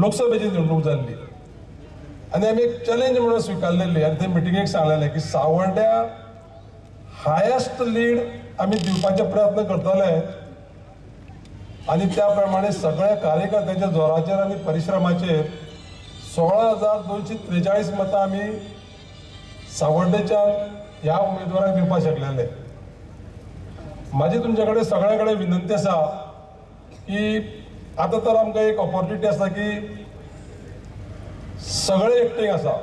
लोकसभेची निवडणूक जाल्ली आनी आमी एक चॅलेंज म्हणून स्विकारलेली आनी ते मिटिंगेक सांगलेलें की सावड्ड्या हायेस्ट लीड आमी दिवपाचे प्रयत्न करतले आनी त्या प्रमाणे सगळ्या कार्यकर्त्यांच्या जोराचेर आनी परिश्रमाचेर 16,243 मतां आमी सावड्डेच्या ह्या उमेदवाराक दिवपाक शकलेले। माझी तुमचे कडेन सगळ्या कडेन विनंती आसा की आता तर आमकां एक ऑपॉर्च्युनिटी आसा की सगळे एकठांय आसा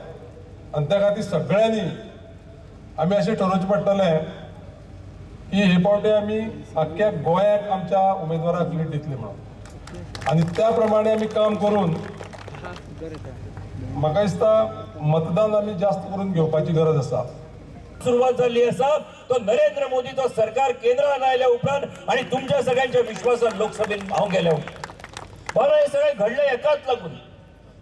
आनी त्या खातीर सगळ्यांनी आमी अशें ठरोवचें पडटलें की हे फावटी आमी आख्ख्या गोंयाक आमच्या उमेदवाराक लीड दितली म्हणून आनी त्या प्रमाणे आमी काम करून म्हाका दिसता मतदान आमी जास्त करून घेवपाची गरज आसा। सुरुवात झाली असा तो नरेंद्र मोदीचं सरकार केंद्रात आयल्या उपरांत आणि तुमच्या सगळ्यांच्या विश्वासात लोकसभेत हांव गेलो बरं हे सगळे घडले एकाच लागून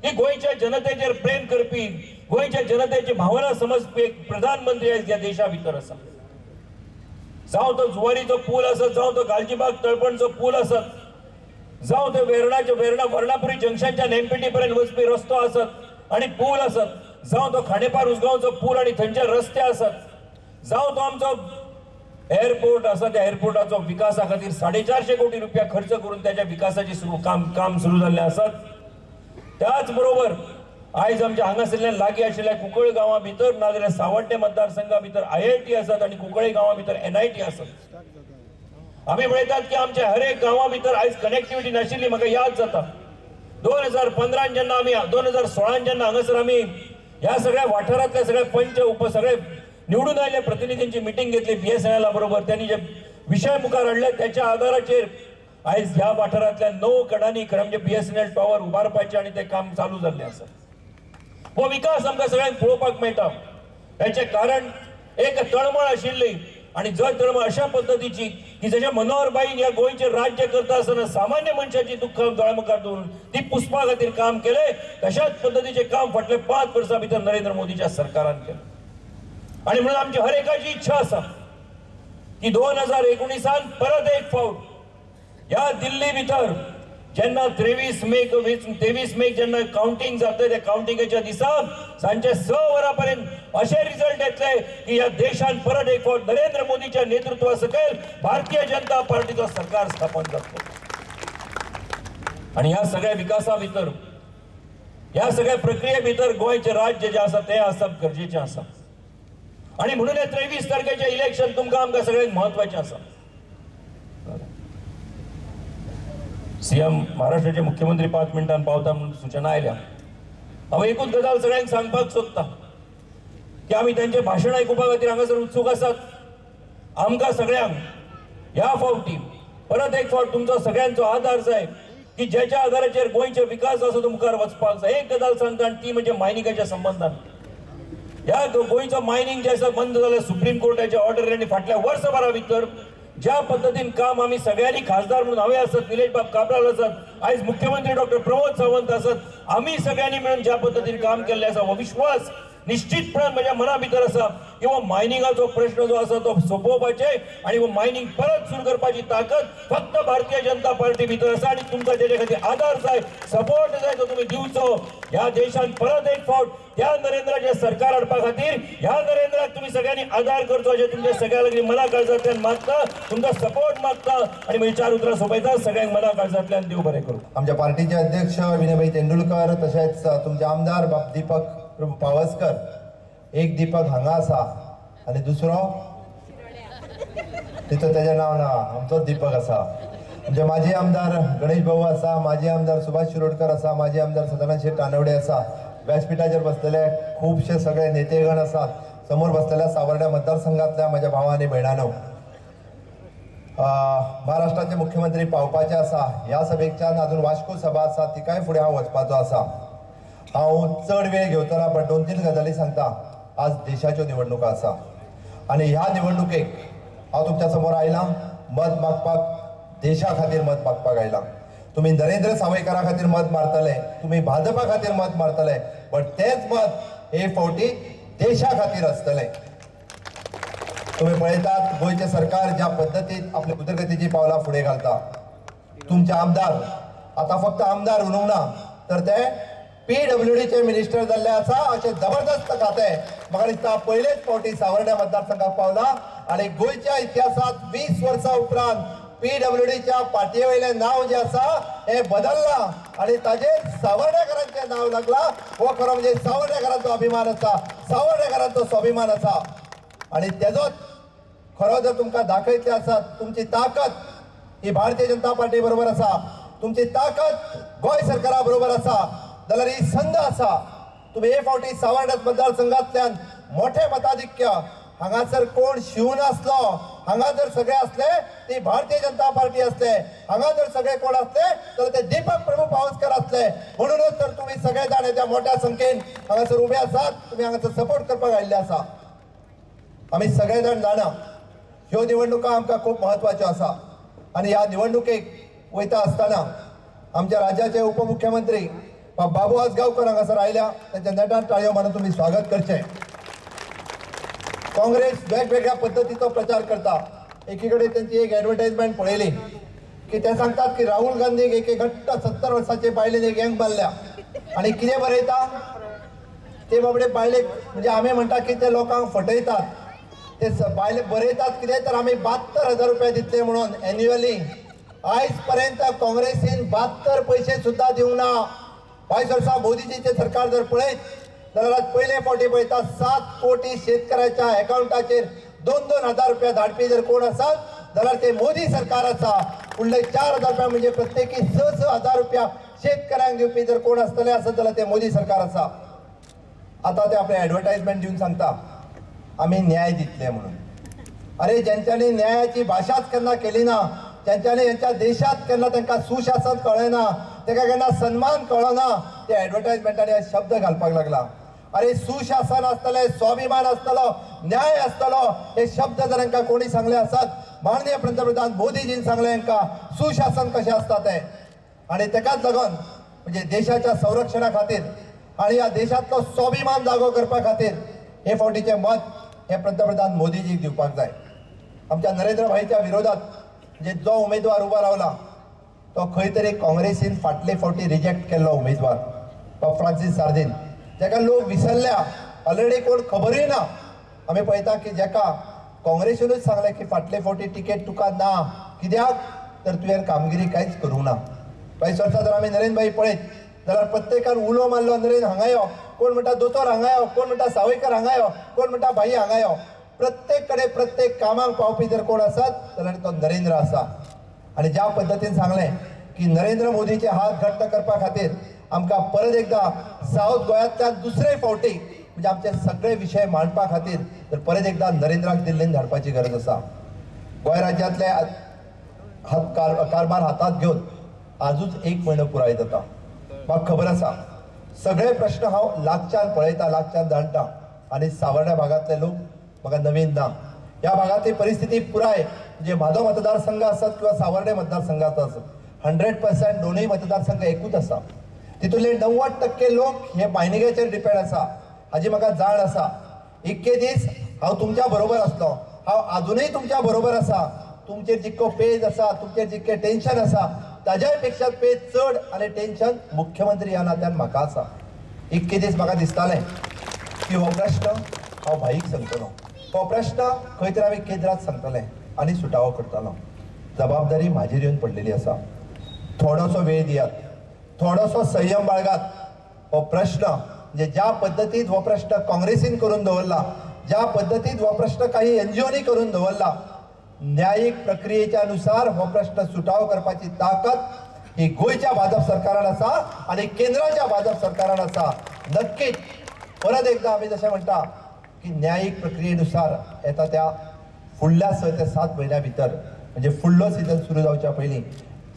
की गोयच्या जनतेचेर प्रेम करपी गोयच्या जनतेची भावना समजपी एक प्रधानमंत्री या देशा भितर आसा। जावं तो जुवारीचो पूल असत जावं तो गालजीबाग तळपणचो पूल असत जावं तो वेर्णा वर्णापुरी जंक्शनच्या नेमपेटी पर्यंत वचपी रस्तो असत आणि पूल असत जावं तो खांडेपार उसगांवचो पूल आणि थंयचे रस्ते असत जावं तो आमचो एअरपोर्ट आसा त्या एअरपोर्टाचो विकासा खातीर 450 कोटी रुपया खर्च करून त्याच्या विकासाची काम सुरू जाल्लें आसात। त्याच बरोबर आयज आमच्या हांगासरल्यान लागीं आशिल्ल्या कुंकळे गांवा भितर नाजाल्यार सावड्डे मतदारसंघा भितर IIT आसात आणि कुंकळे गांवा भितर NIT आसात। आमी पळयतात की आमच्या हर एक गांवा भितर आयज कनेक्टिविटी नाशिल्ली। म्हाका याद जाता 2015 जेन्ना आमी 2016 जेन्ना हांगासर आमी ह्या सगळ्या वाठारांतले सगळे पंच सगळे निवडून आयले प्रतिनिधींची मिटिंग घेतली BSNL बरोबर त्यांनी जे विषय मुखार हाडले त्याच्या आधाराचेर आयज ह्या वाठारांतल्या 9 कडांनी खरें म्हणजे BSNL टॉवर उबारपाचें आनी तें काम चालू जाल्लें आसा। हो विकास आमकां सगळ्यांक पळोवपाक मेळटा। हेचें कारण एक तळमळ आशिल्ली आणि जर तळमळ अशा पद्धतीची की जशें मनोहरबाईन ह्या गोंयचें राज्य करता आसतना सामान्य मनशाची दुःख दोळ्यामुखार दवरून ती पुसपा खातीर काम केलें तशाच पद्धतीचें काम फाटले 5 वर्सां भितर नरेंद्र मोदीच्या सरकारान केलें। आणि म्हणून आमची हर एकाची इच्छा आसा की 2019 परत एक फावट ह्या दिल्ली भितर जेन्ना 23 मे जेन्ना काउंटिंग जातले त्या काउंटिंगेच्या दिसा सांजे 6 वरांपर्यंत असे रिझल्ट येतले की या देशान परत एक फावट नरेंद्र मोदीच्या नेतृत्वा सकयल भारतीय जनता पार्टीचं सरकार स्थापन जातलो। आणि ह्या सगळ्या विकासा भितर ह्या सगळ्या प्रक्रिये भितर गोंयचे राज्य जे आसा ते आसप गरजेचें आसा आणि म्हणून हे 23 तारखेचे इलेक्शन तुमकां आमकां सगळ्यांक महत्वाचें आसा। CM महाराष्ट्राचे मुख्यमंत्री 5 मिनिटांनी पावता म्हणून सूचना आयल्या। हांव एकूच गजाल सगळ्यांक सांगपाक सोदता की आमी तांचे भाशण आयकुपा खातीर हांगासर उत्सूक आसात। आमकां सगळ्यांक ह्या फावटी परत एक फावट तुमचो सगळ्यांचो आदार जाय की ज्याच्या आदाराचेर गोंयचे विकास आसा तो मुखार वचपाक जाय। एक गजाल सांगता आनी ती म्हणजे मायनिंगाच्या संबंधान ह्या गोंयचो मायनिंग जे आसा बंद जालें सुप्रीम कोर्टाच्या ऑर्डरींनी फाटल्या वर्सभरा भितर ज्या पद्धतीन काम आम्ही सगळ्यांनी खासदार म्हणून हांवे आसत निलेश बाब काब्राल आसत आयज मुख्यमंत्री डॉक्टर प्रमोद सावंत आसत आम्ही सगळ्यांनी मिळून ज्या पद्धतीन काम केल्लें आसा हो विश्वास निश्चितपणान म्हज्या मना भितर आसा की हो मायनिंगाचो प्रश्न जो आसा तो सोंपोवपाचे आणि हो मायनिंग परत सुरू करपाची ताकद फक्त भारतीय जनता पार्टी भितर आसा आणि तुमकां तेजे खातीर आदार जाय सपोर्ट जाय तो तुमी दिवचो। ह्या देशान परत एक फावट त्या नरेंद्राचे सरकार हाडपा खातीर ह्या नरेंद्राक तुमी सगळ्यांनी आदार करचो अशें तुमच्या सगळ्या लागीं मना काळजांतल्यान मागता तुमचो सपोर्ट मागता आणि म्हजी 4 उतरां सोंपयता सगळ्यांक मना काळजांतल्यान देव बरें करूं। आमच्या पार्टीचे अध्यक्ष विनयभाई तेंडुलकर तशेंच तुमचे आमदार दीपक पावसकर एक दीपक हांगा आसा आनी दुसरो तितून तेजें नांव ना आमचो दीपक आसा म्हणजे माजी आमदार गणेश भाऊ आसा माजी आमदार सुभाष शिरोडकर आसा माजी आमदार सदानंद शेठ कानवडे आसा व्यासपीठाचेर बसलेले खूबशे सगळे नेतेगण आसात समोर बसलेल्या सावर्ड्या मतदारसंघातल्या म्हज्या भाव आनी भयणांनो महाराष्ट्राचे मुख्यमंत्री पावपाचे आसा ह्या सभेच्यान अजून वास्को सभा आसा तिकाय फुडें हांव वचपाचो आसा। हांव चड वेळ घेवतना पण 2-3 गजाली सांगता। आज देशाच्यो निवडणुका आसा आणि ह्या निवडणुकेक हांव तुमच्या समोर आयलां मत मागपाक देशा खातीर मत मागपाक आयलां। तुम्ही नरेंद्र सावयकारा खातीर मत मारतले तुम्ही भाजपा खातीर मत मारतले पण तेच मत हे फावटी देशा खातीर आसतले। तुम्ही पळयतात गोंयचे सरकार ज्या पद्धतीत आपल्या उदरगतीची पावलां फुडें घालता तुमचे आमदार आता फक्त आमदार उरूंक ना तर ते PWDचे मिनिस्टर जाल्ले आसा अशें जबरदस्त खातें म्हाका दिसता पयलेच फावटी सावर्डे मतदारसंघाक पावला आनी गोंयच्या इतिहासात 20 वर्सां उपरांत PWDच्या पाटये वयलें नांव जें आसा हें बदललां आनी ताजेर सावर्डेकरांचें नांव लागलां हो खरो म्हणजे सावर्डेकरांचो अभिमान आसा सावर्डेकरांचो स्वाभिमान आसा आनी तेजोच खरो जर तुमकां दाखयतले आसात तुमची ताकद ही भारतीय जनता पार्टी बरोबर आसा तुमची ताकद गोंय सरकारा बरोबर आसा जाल्यार ही संद आसा तुम्ही हे फावटी सावर्डे मतदारसंघांतल्यान मोठे मताधिक्य हांगासर कोण शिवून आसलो हांगा जर सगळे असले ती भारतीय जनता पार्टी असले हांगा जर सगळे कोण असले तर ते दीपक प्रभू पावसकर असले म्हणूनच तर तुम्ही सगळे जाण त्या मोठ्या संख्येन हांगासर उभे आसात तुम्ही हांगासर सपोर्ट करपाक आयिल्ले आसा आम्ही सगळे जाण जाणा ह्यो निवडणुका आमकां खूप महत्वाच्यो आसा आनी ह्या निवडणुकेक वयता आसतना आमच्या राज्याचे उपमुख्यमंत्री बाबू आसगांवकर हांगासर आयल्या त्यांच्या नेटान ताळयो मारून तुम्ही स्वागत करचे काँग्रेस वेगवेगळ्या पद्धतीचो प्रचार करता एकीकडे त्यांची एक ॲडव्हर्टाइजमेंट पळयली की ते सांगतात की राहुल गांधीक एक घट्ट 70 वर्साचे बायलेन एक गँग बांदल्या आणि कितें बरयता ते बाबडे बायलेक म्हणजे आमी म्हणटा की ते लोकांक फटयतात ते बायले बरयतात कितें तर आमी 72,000 रुपया दितले म्हणून एन्युअली आयज पर्यंत काँग्रेसीन 72 पैसे सुद्धा दिवंक ना 22 वर्सां मोदीजीचे सरकार जर पळयत जाल्यार आज पयले फावटी पळयता 7 कोटी शेतकऱ्याच्या अकाउंटाचेर 2-2 हजार रुपया धाडपी जर कोण आसात जाल्यार ते मोदी सरकार आसा फुडले 4,000 रुपया म्हणजे प्रत्येकी 6 हजार रुपया शेतकऱ्यांक दिवपी जर कोण आसतले आसत जाल्यार ते मोदी सरकार आसा आता ते आपले ॲडव्हर्टाइजमेंट दिवन सांगता आम्ही न्याय दितले म्हणून अरे ज्यांच्यानी न्यायाची भाषाच केन्ना केली ना ज्यांच्यानी यांच्या देशात केन्ना तांकां सुशासन कळना तांकां केन्ना सन्मान कळना ते ॲडव्हर्टाइजमेंटांनी शब्द घालपाक लागला अरे सुशासन आसतले स्वाभिमान आसतलो न्याय आसतलो हे शब्द जर हांकां कोणी सांगले आसत माननीय पंतप्रधान मोदीजीन सांगले हांकां सुशासन कशें आसता ते आनी तेकाच लागून म्हणजे देशाच्या संरक्षणा खातीर आनी ह्या देशांतलो स्वाभिमान जागो करपा खातीर हे फावटीचे मत हे पंतप्रधान मोदीजीक दिवपाक जाय आमच्या नरेंद्र भाईच्या विरोधात म्हणजे जो उमेदवार उबा रावला तो खंय तरी काँग्रेसीन फाटले फावटी रिजेक्ट केल्लो उमेदवार तो फ्रांसीस सार्दिन जाका लोक विसरल्या ऑलरेडी कोण खबरूय ना आमी पळयता की जाका काँग्रेसीनूच सांगलें की फाटले फावटी टिकेट तुका ना कित्याक तर तुवें कामगिरी कांयच करूंक ना 22 वर्सां जर आमी नरेंद्र भाई पळयत जाल्यार प्रत्येकान उलो मारलो नरेंद्र हांगा यो कोण म्हणटा दोतोर हांगा यो कोण म्हणटा सावयकर हांगा यो कोण म्हणटा भाई हांगा यो प्रत्येक कडेन प्रत्येक कामाक पावपी जर कोण आसत जाल्यार तो नरेंद्र आसा आनी ज्या पद्दतीन सांगलें की नरेंद्र मोदीचे हात घट्ट करपा खातीर आमकां परत एकदा सावथ गोंयांतल्यान दुसरे फावटी म्हणजे आमचे सगळे विशय मांडपा खातीर तर परत एकदा नरेंद्राक दिल्लीन धाडपाची गरज आसा गोंय राज्यांतले कारभार हातात घेवन आजूच 1 म्हयनो पुराय जाता म्हाका खबर आसा सगळे प्रश्न हांव लागच्यान पळयता लागच्यान जाणटा आनी सावर्डे भागांतले लोक म्हाका नवीन ना ह्या भागातली परिस्थिती पुराय म्हणजे म्हाजो मतदारसंघ आसत किंवा सावर्डे मतदारसंघाचो आसत 100% दोनूय मतदारसंघ एकूच आसा तितूंतले 90% लोक हे मायनिंगेचेर डिपेंड आसा हाजी म्हाका जाण आसा इतके दीस हांव तुमच्या बरोबर आसलो हांव आजुनूय तुमच्या बरोबर आसा तुमचेर जितको पेज आसा तुमचेर जितकें टेन्शन आसा ताज्याय पेक्षा पेज चड आनी टेन्शन मुख्यमंत्री ह्या नात्यान म्हाका आसा इतके दीस म्हाका दिसतालें की हो प्रश्न हांव भाईक सांगतलो हो प्रश्न खंय तरी आमी केंद्रांत सांगतले आनी सुटावो करतलो जबाबदारी म्हाजेर येवन पडलेली आसा थोडोसो वेळ दियात थोडोसो संयम बाळगात हो प्रश्न म्हणजे ज्या पद्दतीन हो प्रश्न काँग्रेसीन करून दवरला ज्या पद्दतीन हो प्रश्न काही एनजीओनी करून दवरला न्यायीक प्रक्रियेच्या अनुसार हो प्रश्न सुटावो करपाची ताकद ही गोंयच्या भाजप सरकारान आसा आनी केंद्राच्या भाजप सरकारान आसा नक्कीच परत एकदा आमी जशें म्हणटा की न्यायीक प्रक्रियेनुसार येता त्या फुडल्या 6 ते 7 म्हयन्या भितर म्हणजे फुडलो सिजन सुरू जावच्या पयलीं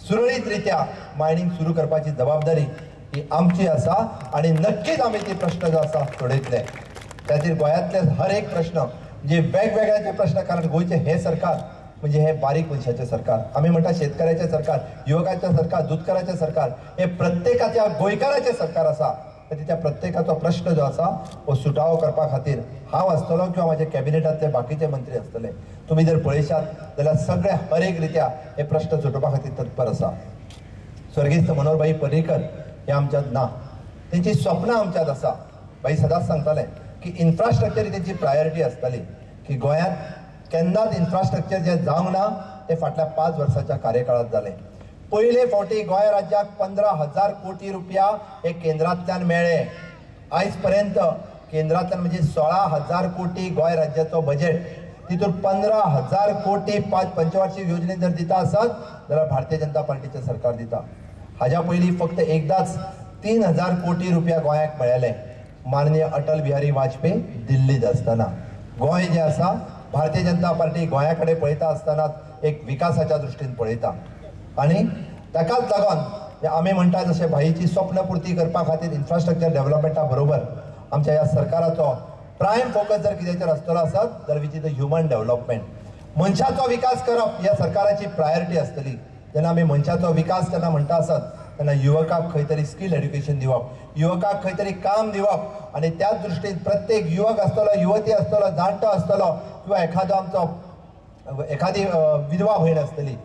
सुरळीत रित्या मायनिंग सुरू करपाची जबाबदारी ही आमची आसा आणि नक्कीच आमी ती प्रश्न जो आसा सोडयतले त्या खातीर गोंयांतले हर एक प्रश्न म्हणजे वेगवेगळ्याचे प्रश्न कारण गोंयचे हे सरकार म्हणजे हे बारीक मनशाचे सरकार आमी म्हणटा शेतकऱ्याचे सरकार युवकांचे सरकार दुधकाराचे सरकार हे प्रत्येकाच्या गोंयकाराचे सरकार आसा त्या प्रत्येकाचो प्रश्न जो आसा हो सुटावो करपा खातीर हांव आसतलो किंवा माझे कॅबिनेटांतले बाकीचे मंत्री आसतले तुम्ही जर पळयशात जाल्यार सगळे हर एक रित्या हे प्रश्न सुटोवपा खातीर तत्पर आसा स्वर्गीय मनोहर भाई पर्रीकर हे आमच्यात ना. त्यांची स्वप्नां आमच्यात आसा. भाई सदांच सांगताले की इन्फ्रास्ट्रक्चर ही त्यांची प्रायोरिटी आसतली, की गोंयांत केन्नाच इन्फ्रास्ट्रक्चर जे जावंक ना ते फाटल्या 5 वर्साच्या कार्यकाळात जाले. पयले फावटी गोंय राज्याक 15,000 कोटी रुपया हे केंद्रांतल्यान मेळ्ळे. आयज पर्यंत केंद्रांतल्यान म्हणजे 16,000 कोटी गोंय राज्याचो बजेट, तितून 15,000 कोटी 5 पंचवार्षिक योजनेत जर दिता आसत जाल्यार भारतीय जनता पार्टीचे सरकार दिता. हाज्या पयलीं फक्त एकदाच 3,000 कोटी रुपया गोंयाक मेळ्ळेले, माननीय अटल बिहारी वाजपेयी दिल्लीत आसतना. गोंय जे आसा, भारतीय जनता पार्टी गोंया कडेन पळयता आसतना एक विकासाच्या दृश्टीन पळयता. आनी ताकाच लागून आमी म्हणटा जशें भाईची स्वप्न पुर्ती करपा खातीर इन्फ्रास्ट्रक्चर डेव्हलपमेंटा बरोबर आमच्या ह्या सरकाराचो प्रायम फोकस जर कितेंचेर आसतलो आसत जाल्यार which is the human development. मनशाचो विकास करप ह्या सरकाराची प्रायोरिटी आसतली. जेन्ना आमी मनशाचो विकास केन्ना म्हणटा आसत तेन्ना युवकाक खंय तरी स्कील एड्युकेशन दिवप, युवकाक खंय तरी काम दिवप, आनी त्याच दृश्टीन प्रत्येक युवक आसतलो, युवती आसतलो, जाणटो आसतलो किंवा एखादी विधवा भयण आसतली,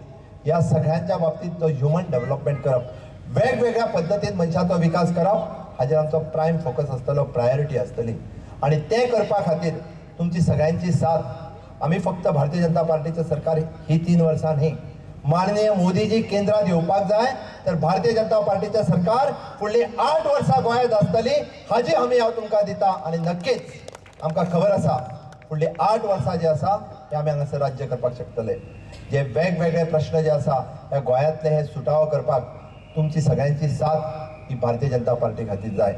ह्या सगळ्यांच्या बाबतीत तो ह्युमन डेव्हलपमेंट करप, वेगवेगळ्या पद्दतीन मनशाचो विकास करप हाजेर आमचो प्रायम फोकस आसतलो, प्रायोरिटी आसतली. आनी तें करपा खातीर तुमची सगळ्यांची साथ आमी फक्त भारतीय जनता पार्टीचें सरकार ही 3 वर्सां न्ही, माननीय मोदीजी केंद्रात येवपाक जाय तर भारतीय जनता पार्टीचें सरकार फुडलीं 8 वर्सां गोंयांत आसतली हाजी हमी हांव तुमकां दिता. आनी नक्कीच आमकां खबर आसा फुडलीं 8 वर्सां जे आसा ते आमी हांगासर राज्य करपाक शकतले. जे वेगवेगळे प्रश्न जे आसा ह्या गोंयांतले हे सुटावो करपाक तुमची सगळ्यांची साथ ही भारतीय जनता पार्टी खातीर जाय.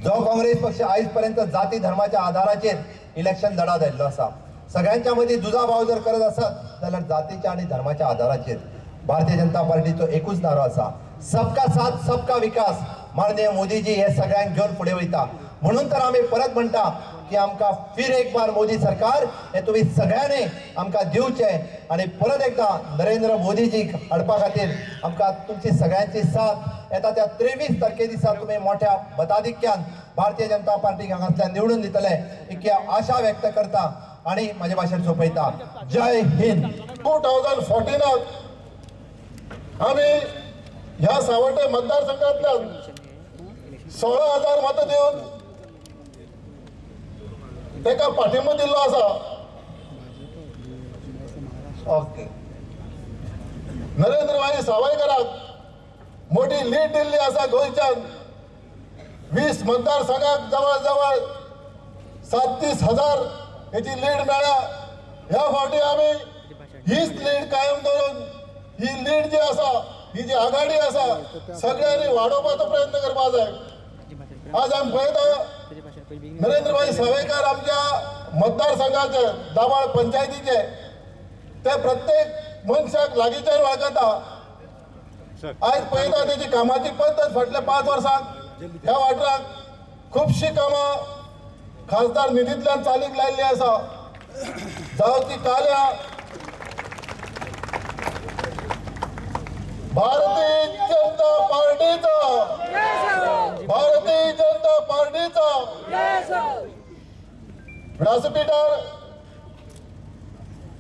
जो काँग्रेस पक्ष आयज पर्यंत जाती धर्माच्या आधाराचेर इलेक्शन लढत आयिल्लो आसा, सगळ्यांच्या मदीं दुजाभाव जर करत आसत जाल्यार जातीच्या आनी धर्माच्या आधाराचेर भारतीय जनता पार्टीचो एकूच नारो आसा, सबका साथ सबका विकास. माननीय मोदीजी हे सगळ्यांक घेवन फुडें वयता. म्हणून तर आमी परत म्हणटा की आमकां फिर एक बार मोदी सरकार हे तुम्ही सगळ्यांनी आमकां दिवचें. आनी परत एकदा नरेंद्र मोदीजीक हाडपा खातीर आमकां तुमची सगळ्यांची साथ येता त्या 23 तारखे दिसा तुमी मोठ्या मताधिक्यान भारतीय जनता पार्टीक हांगासल्यान निवडून दितले ही आशा व्यक्त करता आनी म्हाज्या भाशेन सोंपयता. जय हिंद. 2014 आम्ही ह्या सावंड्डे मतदारसंघातल्यान 16,000 मतं दिवन तेका पाठिंबो दिल्लो आसा. ओके. नरेंद्र भाई सावयकराक मोठी लीड दिल्ली आसा. गोंयच्यान 20 मतदारसंघाक जवळ जवळ 37,000 हेची लीड मेळ्ळ्या. ह्या फावटी आमी हीच लीड कायम दवरून ही लीड जी आसा, ही जी आघाडी आसा सगळ्यांनी वाडोवपाचो प्रयत्न करपा जाय. आज आमी पळयता नरेंद्र भाई सावयकर आमच्या मतदारसंघाचे दाबाळ पंचायतीचे ते प्रत्येक मनशाक लागींच्यान वळखता. आज पळयता तेची कामाची पद्दत फाटल्या 5 वर्सांत ह्या वाठाराक खुबशीं कामां खासदार निधींतल्यान चालीक लायिल्ली आसा. जावं ती काल्या भारतीय जनता पार्टीचा व्यासपीठार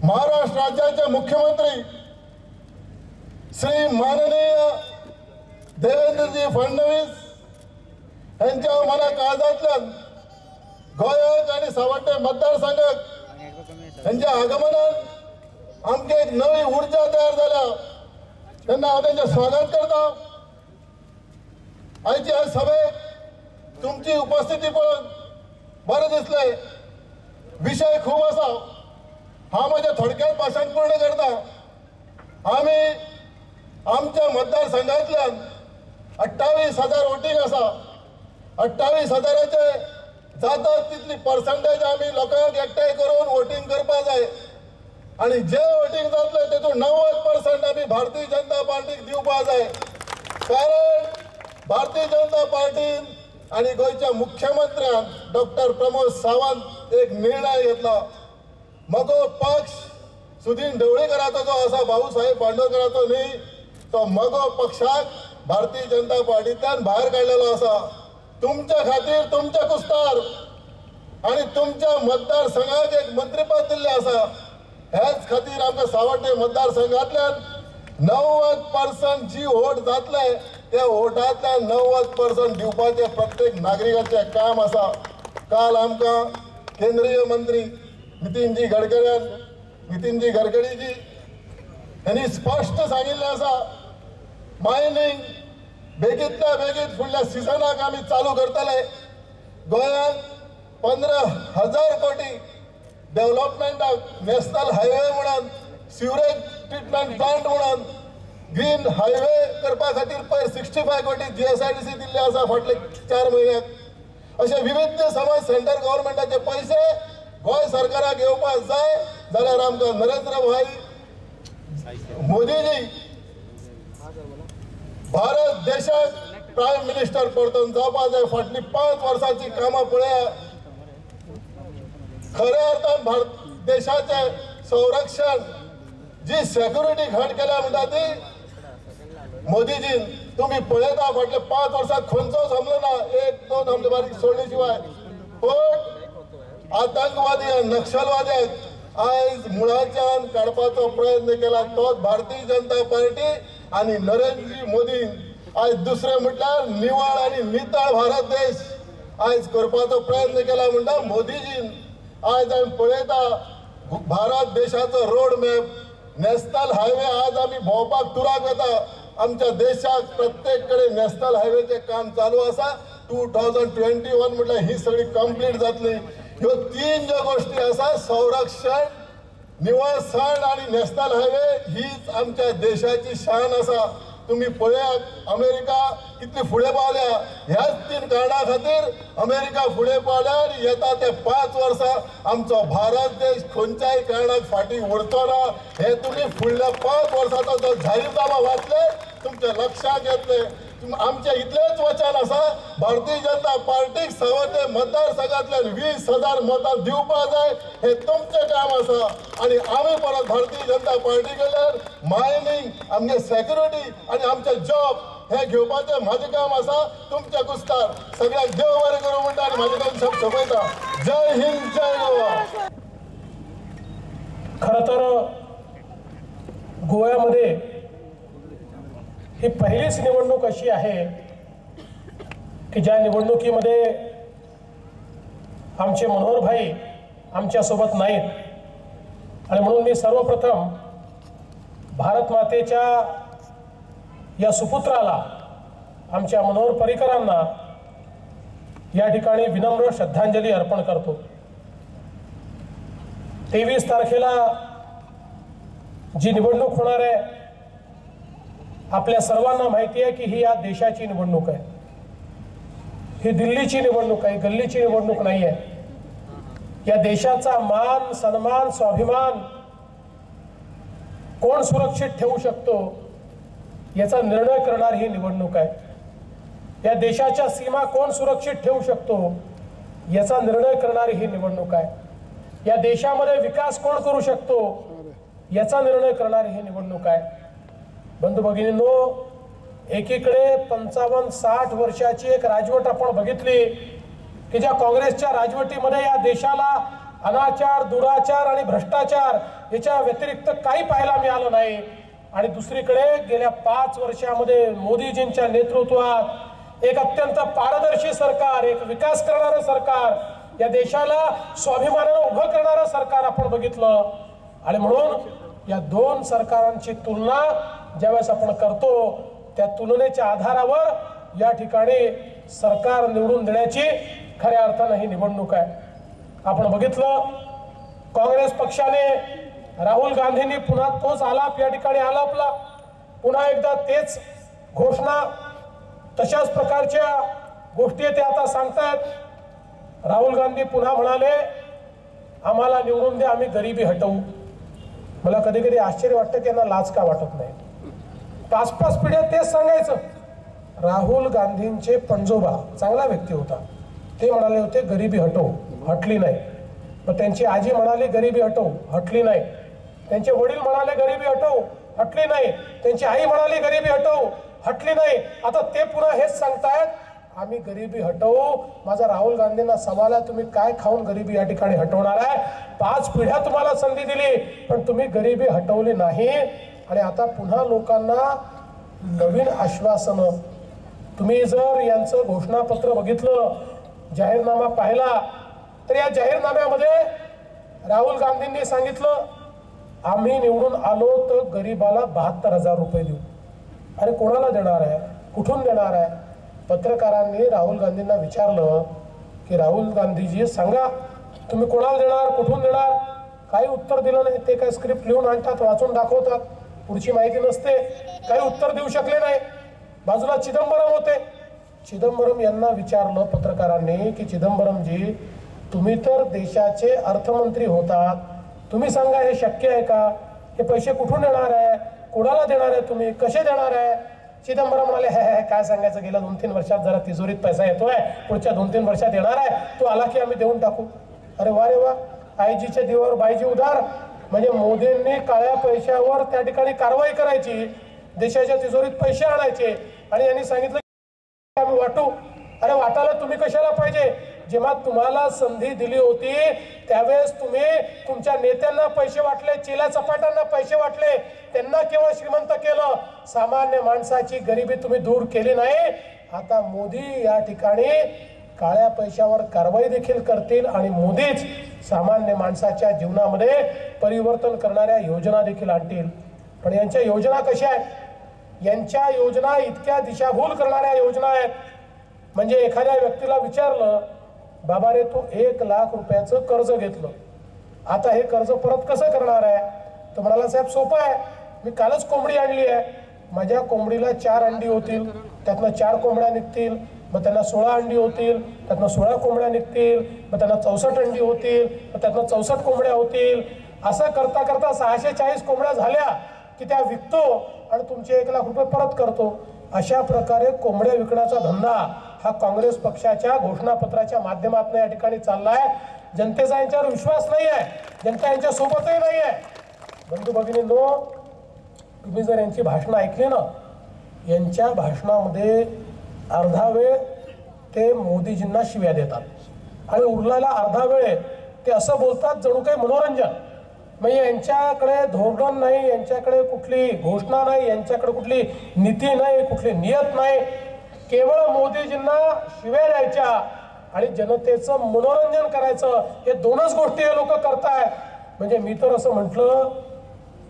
महाराष्ट्र राज्याचे मुख्यमंत्री श्री माननीय देवेंद्रजी फडणवीस यांच्या मना काळजातल्यान गोंयाक आनी सावड्डे मतदारसंघाक त्यांच्या आगमनान आमकां एक नवी उर्जा तयार जाल्या तेन्ना हांव तेंचें स्वागत करता. आयचे ह्या सभेक तुमची उपस्थिती पळोवन बरें दिसलें. विशय खूब आसा. हांव म्हजें थोडक्यात भाशण पूर्ण करता. आमी आमच्या मतदारसंघांतल्यान 28,000 वोटींग आसा. 28,000चे जाता तितली पर्संटेज आमी लोकांक एकठांय करून वोटींग करपा जाय. आणि जे वोटींग जातले तेतून 90% आमी भारतीय जनता पार्टीक दिवपा जाय. कारण भारतीय जनता पार्टीन आणि गोयच्या मुख्यमंत्र्यान डॉक्टर प्रमोद सावंत एक निर्णय घेतला. मगो पक्ष सुदीन ढवळीकराचो जो आसा, भाऊसाहेब बांदोडकराचो न्ही, तो मगो पक्षाक भारतीय जनता पार्टींतल्यान भायर काडलेलो आसा. तुमच्या खातीर तुमच्या कुस्तार आणि तुमच्या मतदारसंघाक एक मंत्रीपद दिल्लें आसा. हेच खातीर आमकां सावड्डे मतदारसंघांतल्यान 90% जी वोट जातले त्या वोटातल्या 90% दिवपाचे प्रत्येक नागरिकाचे काम असा। काल आमकां केंद्रीय मंत्री नितीनजी गडकरीजी यांनी स्पष्ट सांगिल्लें आसा मायनिंग बेगींतल्या बेगीन फुडल्या सिजनाक आमी चालू करतले। गोंयांत 15,000 कोटी डेव्हलपमेंटाक नॅशनल हायवे म्हणून सिवरेज ट्रिटमेंट प्लांट म्हणून ग्रीन हायवे करपा खातीर पयर 65 कोटी GSIDC दिल्ले आसा फाटले 4 म्हयन्याक। अशे विविध समज सेंट्रल गव्हर्मेंटाचे पैसे गोंय सरकाराक येवपाक जाय जाल्यार आमकां नरेंद्र भाई मोदीजी भारत देशाक प्रायम मिनिस्टर परतून जावपाक जाय। फाटली 5 वर्सांची कामां पळया, खऱ्या अर्थान भारत देशाचे संरक्षण जी सिक्युरिटी घट केल्या म्हणटा ती मोदीजीन तुम्ही पळयता फाटले 5 वर्सांत खंयचोच हमलो ना, 1-2 हमले बारीक सोडले शिवाय। पण आतंकवादी आनी नक्षलवाद्याक आयज मुळाच्यान काडपाचो प्रयत्न केला तोच भारतीय जनता पार्टी आणि नरेंद्र मोदी आयज दुसरे म्हटल्यार निवळ आणि नितळ भारत देश आयज करपाचो प्रयत्न केला म्हणटा मोदीजीन। आज आमी पळयता भारत देशाचो रोड मॅप नॅशनल हायवे आज आमी भोंवपाक टुराक वता। आमच्या देशाक प्रत्येक कडेन नॅशनल हायवेचे काम चालू आसा। 2021 म्हटल्यार ही सगळी कंप्लीट जातली। ह्यो 3 ज्यो गोष्टी आसा संरक्षण, निवळसाण आणि नॅशनल हायवे हीच आमच्या देशाची शान आसा। तुम्ही पळयात अमेरिका कितली फुडें पावल्या, ह्याच 3 कारणां खातीर अमेरिका फुडें पावल्या आनी येता ते 5 वर्सां आमचो भारत देश खंयच्याय कारणाक फाटीं उरचो ना। हे तुम्ही फुडल्या 5 वर्सांचो जो जाहीरनामा वाचले तुमच्या लक्षात येतले। आमचे इतलेच वचन आसा भारतीय जनता पार्टीक सावंतवाडी मतदारसंघांतल्यान 20,000 मतां दिवपाक जाय, हे तुमचें काम आसा। आणि आमी परत भारतीय जनता पार्टी कडल्यान मायनिंग आमगे सिक्युरिटी आणि आमचे जॉब हे घेवपाचें म्हाजें काम आसा। तुमच्या कुस्तार सगळ्यांक देव बरें करूं म्हणटा आनी म्हाजे दोन शब्द सोंपयता। जय हिंद, जय गोवा। खरं तर गोव्यामध्ये ही पहिलीच निवडणूक अशी आहे की ज्या निवडणुकीमध्ये आमचे मनोहर भाई आमच्यासोबत नाहीत आणि म्हणून मी सर्वप्रथम भारत मातेच्या या सुपुत्राला आमच्या मनोहर पर्रीकरांना या ठिकाणी विनम्र श्रद्धांजली अर्पण करतो। 23 तारखेला जी निवडणूक होणार आहे आपल्या सर्वांना माहिती आहे की ही या देशाची निवडणूक आहे। ही दिल्लीची निवडणूक आहे, गल्लीची निवडणूक नाही आहे। या देशाचा मान, सन्मान, स्वाभिमान कोण सुरक्षित ठेवू शकतो याचा निर्णय करणारी ही निवडणूक आहे। या देशाच्या सीमा कोण सुरक्षित ठेवू शकतो याचा निर्णय करणारी ही निवडणूक आहे। या देशामध्ये विकास कोण करू शकतो याचा निर्णय करणारी ही निवडणूक आहे। बंधू भगिनींनो, एकीकडे 55-60 वर्षाची एक राजवट आपण बघितली की ज्या काँग्रेसच्या राजवटीमध्ये या देशाला अनाचार, दुराचार आणि भ्रष्टाचार याच्या व्यतिरिक्त काही पाहायला मिळालं नाही। आणि दुसरीकडे गेल्या 5 वर्षामध्ये मोदीजींच्या नेतृत्वात एक अत्यंत पारदर्शी सरकार, एक विकास करणारं सरकार, या देशाला स्वाभिमानानं उभं करणारं सरकार आपण बघितलं। आणि म्हणून या 2 सरकारांची तुलना ज्यावेळेस आपण करतो त्या तुलनेच्या आधारावर या ठिकाणी सरकार निवडून देण्याची खऱ्या अर्थानं ही निवडणूक आहे। आपण बघितलं काँग्रेस पक्षाने राहुल गांधींनी पुन्हा तोच आलाप या ठिकाणी आलापला, पुन्हा एकदा तेच घोषणा, तशाच प्रकारच्या गोष्टी ते आता सांगतायत। राहुल गांधी पुन्हा म्हणाले आम्हाला निवडून द्या, आम्ही गरिबी हटवू। मला कधी कधी आश्चर्य वाटतं की यांना लाज का वाटत नाही। 5-5 पिढ्या तेच सांगायचं। राहुल गांधींचे पंजोबा चांगला व्यक्ती होता, ते म्हणाले होते गरिबी हटवू, हटली नाही। मग त्यांची आजी म्हणाली गरिबी हटवू, हटली नाही। त्यांचे वडील म्हणाले गरिबी हटवू, हटली नाही। त्यांची आई म्हणाली गरिबी हटवू, हटली नाही। आता ते पुन्हा हेच सांगतायत आम्ही गरिबी हटवू। माझा राहुल गांधींना सवाल आहे, तुम्ही काय खाऊन गरिबी या ठिकाणी हटवणार आहे? 5 पिढ्या तुम्हाला संधी दिली पण तुम्ही गरिबी हटवली नाही। आणि आता पुन्हा लोकांना नवीन आश्वासनं तुम्ही जर यांचं घोषणापत्र बघितलं, जाहीरनामा पाहिला, तर या जाहीरनाम्यामध्ये राहुल गांधींनी सांगितलं आम्ही निवडून आलो तर गरीबाला 72,000 रुपये देऊ. अरे कोणाला देणार आहे, कुठून देणार आहे? पत्रकारांनी राहुल गांधींना विचारलं की राहुल गांधीजी सांगा तुम्ही कोणाला देणार, कुठून देणार? काही उत्तर दिलं नाही. ते काय स्क्रिप्ट लिहून आणतात, वाचून दाखवतात, पुढची माहिती नसते, काही उत्तर देऊ शकले नाही. बाजूला चिदंबरम होते. चिदंबरम यांना विचारलं पत्रकारांनी की चिदंबरमजी तुम्ही तर देशाचे अर्थमंत्री होतात, तुम्ही सांगा हे शक्य आहे का? हे पैसे कुठून येणार आहे, कोणाला देणार आहे, तुम्ही कसे देणार आहे? चिदंबरम म्हणाले हे काय सांगायचं, गेल्या 2-3 वर्षात जरा तिजोरीत पैसा येतोय, पुढच्या 2-3 वर्षात येणार आहे, तो आला की आम्ही देऊन टाकू. अरे वा रे वा, आईजीच्या दिवावर बाईजी उधार. म्हणजे मोदींनी काळ्या पैशावर त्या ठिकाणी कारवाई करायची, देशाच्या तिजोरीत पैसे आणायचे आणि यांनी सांगितलं की आम्ही वाटू. अरे वाटायला तुम्ही कशाला पाहिजे? जेव्हा तुम्हाला संधी दिली होती त्यावेळेस तुम्ही तुमच्या नेत्यांना पैसे वाटले, चिल्या चपाटांना पैसे वाटले, त्यांना केवळ श्रीमंत केलं, सामान्य माणसाची गरिबी तुम्ही दूर केली नाही. आता मोदी या ठिकाणी काळ्या पैशावर कारवाई देखील करतील आणि मोदीच सामान्य माणसाच्या जीवनामध्ये परिवर्तन करणाऱ्या योजना देखील आणतील. पण यांच्या योजना कशा आहेत? यांच्या योजना इतक्या दिशाभूल करणाऱ्या योजना आहेत. म्हणजे एखाद्या व्यक्तीला विचारलं बाबा रे तू 1 लाख रुपयाचं कर्ज घेतलं, आता हे कर्ज परत कसं करणार आहे? तर म्हणाला साहेब सोपं आहे, मी कालच कोंबडी आणली आहे, माझ्या कोंबडीला 4 अंडी होतील, त्यातनं 4 कोंबड्या निघतील, मग त्यांना 16 अंडी होतील, त्यातनं 16 कोंबड्या निघतील, मग त्यांना 64 अंडी होतील, मग त्यातनं 64 कोंबड्या होतील. असं करता करता 640 कोंबड्या झाल्या की त्या विकतो आणि तुमचे 1 लाख रुपये परत करतो. अशा प्रकारे कोंबड्या विकण्याचा धंदा हा काँग्रेस पक्षाच्या घोषणापत्राच्या माध्यमातून या ठिकाणी चाललाय. जनतेचा यांच्यावर विश्वास नाही आहे, जनता यांच्या सोबतही नाही आहे. बंधू भगिनींनो, तुम्ही जर यांची भाषणं ऐकली ना, यांच्या भाषणामध्ये अर्धा वेळ ते मोदीजींना शिव्या देतात आणि उरलेला अर्धा वेळ ते असं बोलतात जणू काही मनोरंजन. म्हणजे यांच्याकडे धोरण नाही, यांच्याकडे कुठली घोषणा नाही, यांच्याकडे कुठली नीती नाही, कुठली नियत नाही. केवळ मोदीजींना शिव्या द्यायच्या आणि जनतेचं मनोरंजन करायचं, हे 2च गोष्टी हे लोक करतायत. म्हणजे मी तर असं म्हटलं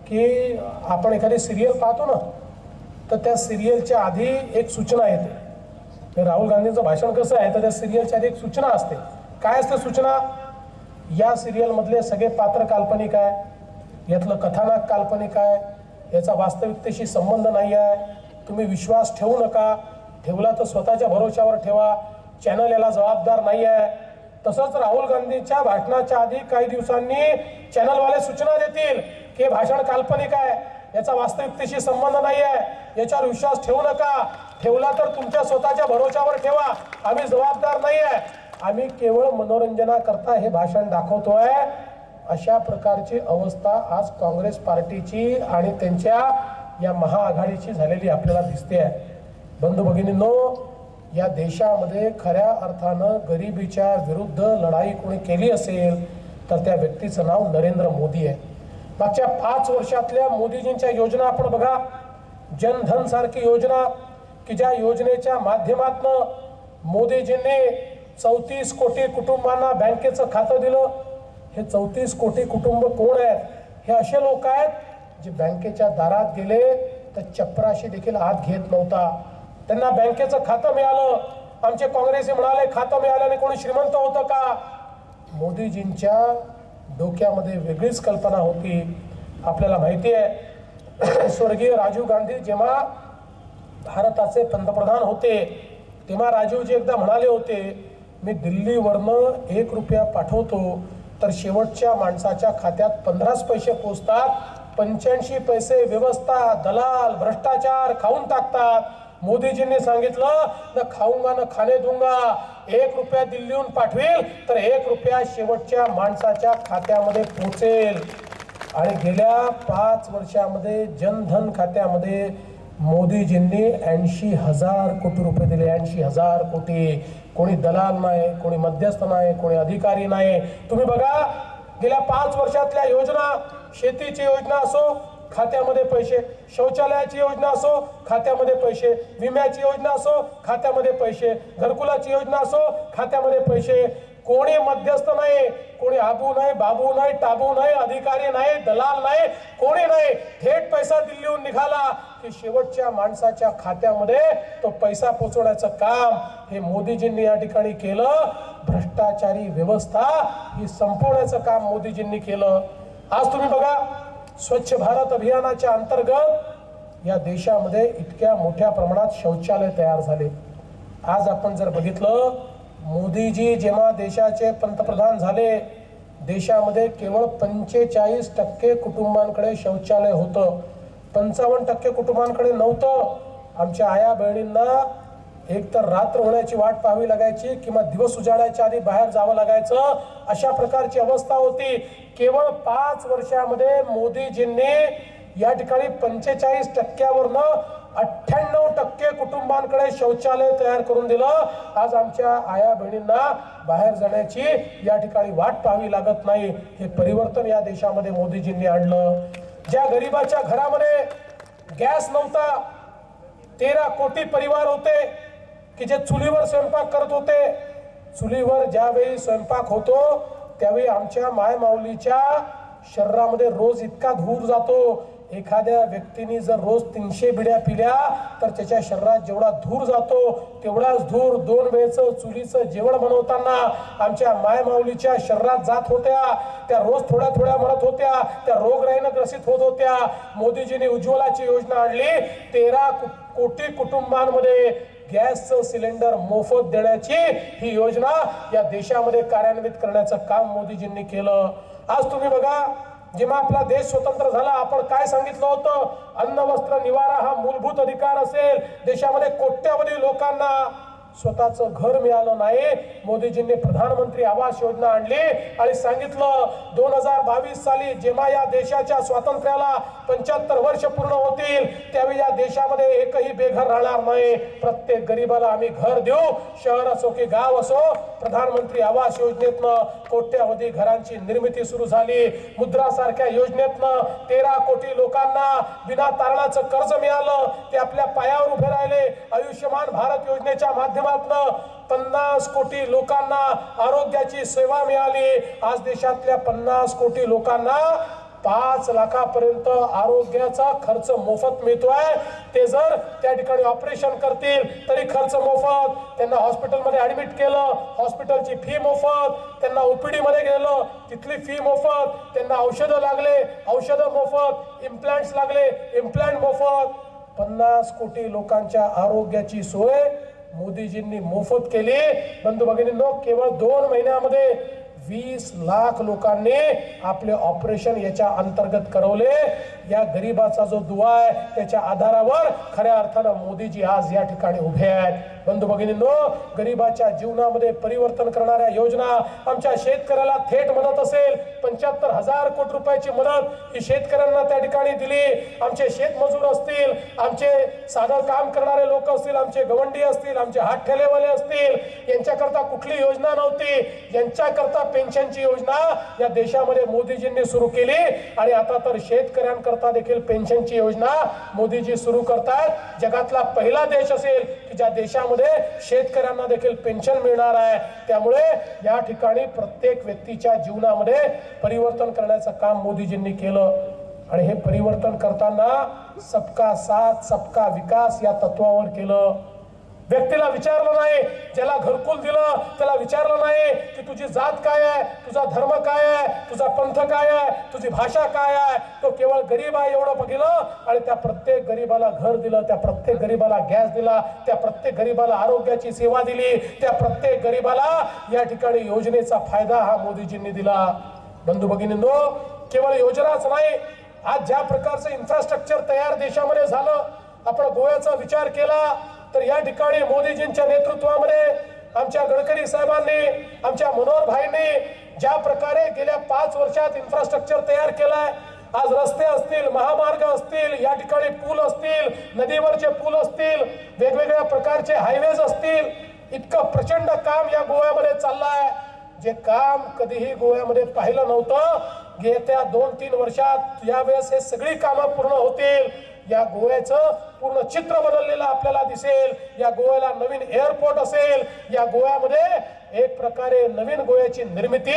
की आपण एखादी सिरियल पाहतो ना, तर त्या सिरियलच्या आधी एक सूचना येते. राहुल गांधींचं भाषण कसं आहे तर त्या सिरियलच्या आधी एक सूचना असते. काय असते सूचना? या सिरियल मधले सगळे पात्र काल्पनिक आहे, यातलं कथानक काल्पनिक आहे, याचा वास्तविकतेशी संबंध नाही आहे, तुम्ही विश्वास ठेवू नका, ठेवला तर स्वतःच्या भरोश्यावर ठेवा, चॅनल याला जबाबदार नाही आहे. तसंच राहुल गांधींच्या भाषणाच्या आधी काही दिवसांनी चॅनलवाले सूचना देतील की हे भाषण काल्पनिक आहे, याचा वास्तविकतेशी संबंध नाही आहे, याच्यावर विश्वास ठेवू नका, ठेवला तर तुमच्या स्वतःच्या भरोश्यावर ठेवा, आम्ही जबाबदार नाही आहे, आम्ही केवळ मनोरंजनाकरता हे भाषण दाखवतोय. अशा प्रकारची अवस्था आज काँग्रेस पार्टीची आणि त्यांच्या या महाआघाडीची झालेली आपल्याला दिसते आहे. बंधू भगिनींनो, या देशामध्ये खऱ्या अर्थानं गरिबीच्या विरुद्ध लढाई कोणी केली असेल तर त्या व्यक्तीचं नाव नरेंद्र मोदी आहे. मागच्या 5 वर्षातल्या मोदीजींच्या योजना आपण बघा. जनधन सारखी योजना की ज्या योजनेच्या माध्यमातून मोदीजींनी 34 कोटी कुटुंबांना बँकेचं खातं दिलं. हे 34 कोटी कुटुंब कोण आहेत? हे असे लोक आहेत जे बँकेच्या दारात गेले तर चपराशी देखील आत घेत नव्हता. त्यांना बँकेचं खातं मिळालं. आमचे काँग्रेसी म्हणाले खातं मिळाल्याने कोणी श्रीमंत होतं का? मोदीजींच्या डोक्यामध्ये वेगळीच कल्पना होती. आपल्याला माहिती आहे स्वर्गीय राजीव गांधी जेव्हा भारताचे पंतप्रधान होते तेव्हा राजीवजी एकदा म्हणाले होते मी दिल्लीवरनं 1 रुपया पाठवतो तर शेवटच्या माणसाच्या खात्यात 15 पैसे पोचतात, 85 पैसे व्यवस्था, दलाल, भ्रष्टाचार खाऊन टाकतात. मोदीजींनी सांगितलं न खाऊंगा न खाणे दूंगा, 1 रुपया दिल्लीहून पाठवेल तर 1 रुपया शेवटच्या माणसाच्या खात्यामध्ये पोचेल. आणि गेल्या 5 वर्षामध्ये जनधन खात्यामध्ये मोदीजींनी 80,000 कोटी रुपये दिले. 80,000 कोटी. कोणी दलाल नाही, कोणी मध्यस्थ नाही, कोणी अधिकारी नाही. तुम्ही बघा गेल्या 5 वर्षातल्या योजना, शेतीची योजना असो, खात्यामध्ये पैसे, शौचालयाची योजना असो खात्यामध्ये पैसे, विम्याची योजना असो खात्यामध्ये पैसे, घरकुलाची योजना असो खात्यामध्ये पैसे. कोणी मध्यस्थ नाही, कोणी आबू नाही, बाबू नाही, टाबू नाही, अधिकारी नाही, दलाल नाही, कोणी नाही. थेट पैसा दिल्लीहून निघाला की शेवटच्या माणसाच्या खात्यामध्ये तो पैसा पोहोचवण्याचं काम हे मोदीजींनी या ठिकाणी केलं. भ्रष्टाचारी व्यवस्था ही संपवण्याचं काम मोदीजींनी केलं. आज तुम्ही बघा, स्वच्छ भारत अभियानाच्या अंतर्गत या देशामध्ये इतक्या मोठ्या प्रमाणात शौचालय तयार झाले. आज आपण जर बघितलं, मोदीजी जेव्हा देशाचे पंतप्रधान झाले, देशामध्ये केवळ 45% कुटुंबांकडे शौचालय होतं, 55% कुटुंबांकडे नव्हतं. आमच्या आया बहिणींना एक तर रात्र होण्याची वाट पाहावी लागायची किंवा दिवस उजाडायच्या आधी बाहेर जावं लागायचं, अशा प्रकारची अवस्था होती. केवळ 5 वर्षामध्ये मोदीजींनी या ठिकाणी 45%वरनं 98% कुटुंबांकडे शौचालय तयार करून दिलं. आज आमच्या आया बहिणींना बाहेर जाण्याची या ठिकाणी वाट पाहावी लागत नाही. हे परिवर्तन या देशामध्ये मोदीजींनी आणलं. ज्या गरिबाच्या घरामध्ये गॅस नव्हता, 13 कोटी परिवार होते की जे चुलीवर स्वयंपाक करत होते. चुलीवर ज्यावेळी स्वयंपाक होतो त्यावेळी आमच्या मायमाऊलीच्या शरीरामध्ये रोज इतका धूर जातो. एखाद्या व्यक्तीने जर रोज 300 बिड्या पिल्या तर त्याच्या शरीरात जेवढा धूर जातो तेवढाच धूर 2 वेळचं चुलीचं जेवण बनवताना आमच्या मायमाऊलीच्या शरीरात जात होत्या. त्या रोज थोड्या थोड्या मरत होत्या, त्या रोगराईनं ग्रसित होत होत्या. मोदीजींनी उज्ज्वलाची योजना आणली. 13 कोटी कुटुंबांमध्ये गॅसचं सिलेंडर मोफत देण्याची ही योजना या देशामध्ये कार्यान्वित करण्याचं काम मोदीजींनी केलं. आज तुम्ही बघा, जेव्हा आपला देश स्वतंत्र झाला आपण काय सांगितलं होतं? अन्न वस्त्र निवारा हा मूलभूत अधिकार असेल. देशामध्ये कोट्यावधी लोकांना स्वतःचं घर मिळालं नाही. मोदीजींनी प्रधानमंत्री आवास योजना आणली आणि सांगितलं 2022 साली जेव्हा या देशाच्या स्वातंत्र्याला 75 वर्ष पूर्ण होतील त्यावेळी या देशामध्ये एकही बेघर राहणार नाही. प्रत्येक गरीबाला आम्ही घर देऊ, शहर असो की गाव असो. प्रधानमंत्री आवास योजनेतनं कोट्यावधी घरांची निर्मिती सुरू झाली. मुद्रा सारख्या योजनेतनं 13 कोटी लोकांना बिना तारणाचं कर्ज मिळालं, ते आपल्या पायावर उभे राहिले. आयुष्यमान भारत योजनेच्या माध्यमातून 50 कोटी लोकांना आरोग्याची सेवा मिळाली. आज देशातल्या 50 कोटी लोकांना 5 लाखापर्यंत आरोग्याचा खर्च मोफत मिळतोय. ते जर त्या ठिकाणी ऑपरेशन करतील तरी खर्च मोफत. त्यांना हॉस्पिटलमध्ये ऍडमिट केलं, हॉस्पिटलची फी मोफत. त्यांना ओपीडी मध्ये गेलं, तिथली फी मोफत. त्यांना औषधं लागले, औषधं मोफत. इम्प्लांट्स लागले, इम्प्लांट मोफत. 50 कोटी लोकांच्या आरोग्याची सोय मोदीजींनी मोफत केली. बंधू भगिनींनो, केवळ 2 महिन्यामध्ये 20 लाख लोकांनी आपले ऑपरेशन याच्या अंतर्गत करवले. या गरीबाचा जो दुवा आहे त्याच्या आधारावर खऱ्या अर्थानं मोदीजी आज या ठिकाणी उभे आहेत. बंधू भगिनींनो, गरीबाच्या जीवनामध्ये परिवर्तन करणाऱ्या योजना, आमच्या शेतकऱ्याला थेट मदत असेल 75,000 कोटी रुपयाची मदत ही शेतकऱ्यांना त्या ठिकाणी दिली. आमचे शेतमजूर असतील, आमचे साधं काम करणारे लोक असतील, आमचे गवंडी असतील, आमचे हात ठेलेवाले असतील, यांच्याकरता कुठली योजना नव्हती. यांच्याकरता पेन्शनची योजना या देशामध्ये मोदीजींनी सुरू केली आणि आता तर शेतकऱ्यांकरता देखील पेन्शनची योजना मोदीजी सुरू करतात. जगातला पहिला देश असेल की ज्या देशामध्ये शेतकऱ्यांना देखील पेन्शन मिळणार आहे. त्यामुळे या ठिकाणी प्रत्येक व्यक्तीच्या जीवनामध्ये परिवर्तन करण्याचं काम मोदीजींनी केलं आणि हे परिवर्तन करताना सबका साथ सबका विकास या तत्वावर केलं. व्यक्तीला विचारलं नाही, ज्याला घरकुल दिलं त्याला विचारलं नाही की तुझी जात काय आहे, तुझा धर्म काय आहे, तुझा पंथ काय आहे, तुझी भाषा काय आहे. तो केवळ गरीब आहे एवढं बघितलं आणि त्या प्रत्येक गरीबाला घर दिलं, त्या प्रत्येक गरीबाला गॅस दिला, त्या प्रत्येक गरीबाला आरोग्याची सेवा दिली, त्या प्रत्येक गरीबाला या ठिकाणी योजनेचा फायदा हा मोदीजींनी दिला. बंधू भगिनींनो, केवळ योजनाच नाही, आज ज्या प्रकारचं इन्फ्रास्ट्रक्चर तयार देशामध्ये झालं. आपण गोव्याचा विचार केला तर या ठिकाणी मोदीजींच्या नेतृत्वामध्ये आमच्या गडकरी साहेबांनी, आमच्या मनोहर भाईंनी ज्या प्रकारे गेल्या 5 वर्षात इन्फ्रास्ट्रक्चर तयार केलाय. आज रस्ते असतील, महामार्ग असतील, या ठिकाणी पूल असतील, नदीवरचे पूल असतील, वेगवेगळ्या प्रकारचे हायवेज असतील, इतकं प्रचंड काम या गोव्यामध्ये चाललंय जे काम कधीही गोव्यामध्ये पाहिलं नव्हतं. येत्या 2-3 वर्षात यावेळेस हे सगळी कामं पूर्ण होतील, या गोव्याचं पूर्ण चित्र बदललेलं आपल्याला दिसेल, या गोव्याला नवीन एअरपोर्ट असेल, या गोव्यामध्ये एक प्रकारे नवीन गोव्याची निर्मिती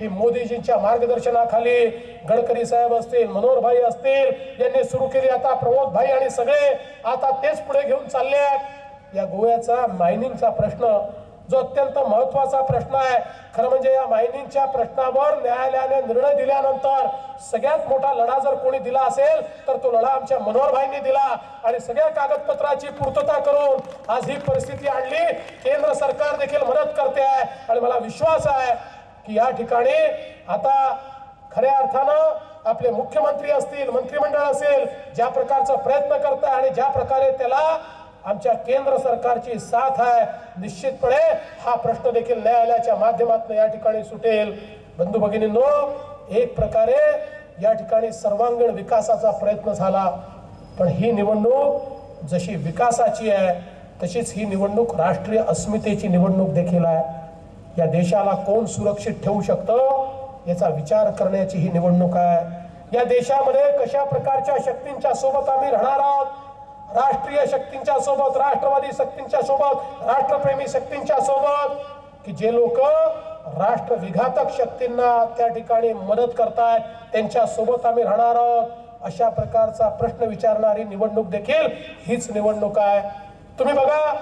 ही मोदीजींच्या मार्गदर्शनाखाली गडकरी साहेब असतील, मनोहर भाई असतील यांनी सुरू केली, आता प्रमोद भाई आणि सगळे आता तेच पुढे घेऊन चालले आहेत। या गोव्याचा मायनिंगचा प्रश्न जो अत्यंत महत्वाचा प्रश्न आहे, खरं म्हणजे या मायनिंगच्या प्रश्नावर न्यायालयाने निर्णय दिल्यानंतर सगळ्यात मोठा लढा जर कोणी दिला असेल तर तो लढा आमच्या मनोहर भाईंनी दिला आणि सगळ्या कागदपत्राची पूर्तता करून आज ही परिस्थिती आणली। केंद्र सरकार देखील मदत करते आहे आणि मला विश्वास आहे की या ठिकाणी आता खऱ्या अर्थानं आपले मुख्यमंत्री असतील, मंत्रिमंडळ असेल, ज्या प्रकारचा प्रयत्न करत आहे आणि ज्या प्रकारे त्याला आमच्या केंद्र सरकारची साथ आहे, निश्चितपणे हा प्रश्न देखील न्यायालयाच्या माध्यमातून या ठिकाणी सुटेल। बंधू भगिनींनो, एक प्रकारे या ठिकाणी सर्वांगीण विकासाचा प्रयत्न झाला, पण ही निवडणूक जशी विकासाची आहे तशीच ही निवडणूक राष्ट्रीय अस्मितेची निवडणूक देखील आहे। या देशाला कोण सुरक्षित ठेवू शकतं याचा विचार करण्याची ही निवडणूक आहे। या देशामध्ये कशा प्रकारच्या शक्तींच्या सोबत आम्ही राहणार आहोत, राष्ट्रीय शक्तींच्या सोबत, राष्ट्रवादी शक्तींच्या सोबत, राष्ट्रप्रेमी शक्तींच्या सोबत, की जे लोक राष्ट्र विघातक शक्तींना त्या ठिकाणी मदत करतात त्यांच्या सोबत आम्ही राहणार आहोत। अशा प्रकारचा प्रश्न विचारणारी निवडणूक देखील हीच निवडणूक आहे। तुम्ही बघा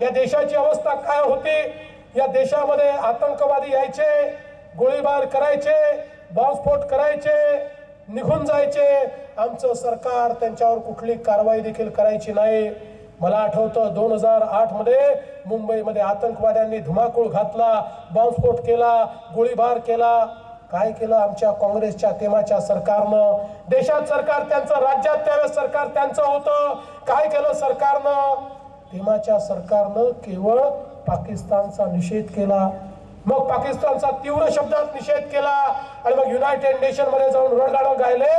या देशाची अवस्था काय होती, या देशामध्ये आतंकवादी यायचे, गोळीबार करायचे, बॉम्बस्फोट करायचे, निघून जायचे, आमचं सरकार त्यांच्यावर कुठली कारवाई देखील करायची नाही। मला आठवतं 2008 मध्ये मुंबईमध्ये आतंकवाद्यांनी धुमाकूळ घातला, बॉम्बस्फोट केला, गोळीबार केला। काय केलं आमच्या काँग्रेसच्या तेव्हाच्या सरकारनं? देशात सरकार त्यांचं, राज्यात त्यावेळेस सरकार त्यांचं होतं, काय केलं सरकारनं? तेव्हाच्या सरकारनं केवळ पाकिस्तानचा निषेध केला, मग पाकिस्तानचा तीव्र शब्दात निषेध केला आणि मग युनायटेड नेशन मध्ये जाऊन रडगाणं गायले,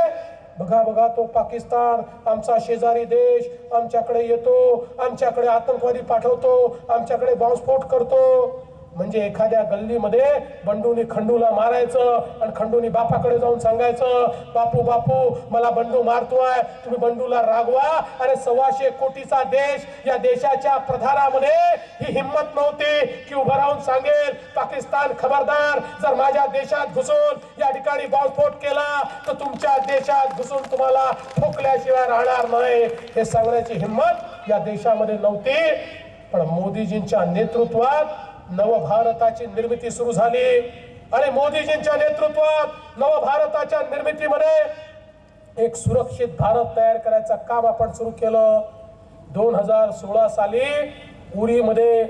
बघा बघा तो पाकिस्तान आमचा शेजारी देश, आमच्याकडे येतो, आमच्याकडे आतंकवादी पाठवतो, आमच्याकडे बॉम्बस्फोट करतो। म्हणजे एखाद्या गल्लीमध्ये बंडूनी खंडूला मारायचं आणि खंडूनी बापाकडे जाऊन सांगायचं, बापू बापू मला बंडू मारतोय, तुम्ही बंडूला रागवा। अरे 125 कोटीचा देश, या देशाच्या प्रधानामध्ये ही हिम्मत नव्हती की उभं राहून सांगेल पाकिस्तान खबरदार, जर माझ्या देशात घुसून या ठिकाणी बॉम्बस्फोट केला तर तुमच्या देशात घुसून तुम्हाला ठोकल्याशिवाय राहणार नाही, हे सांगण्याची हिम्मत या देशामध्ये नव्हती। पण मोदीजींच्या नेतृत्वात नवभारताची निर्मिती सुरू झाली आणि मोदीजींच्या नेतृत्वात नवभारताच्या निर्मितीमध्ये एक सुरक्षित भारत तयार करायचं काम आपण सुरू केलं। 2016 साली उरीमध्ये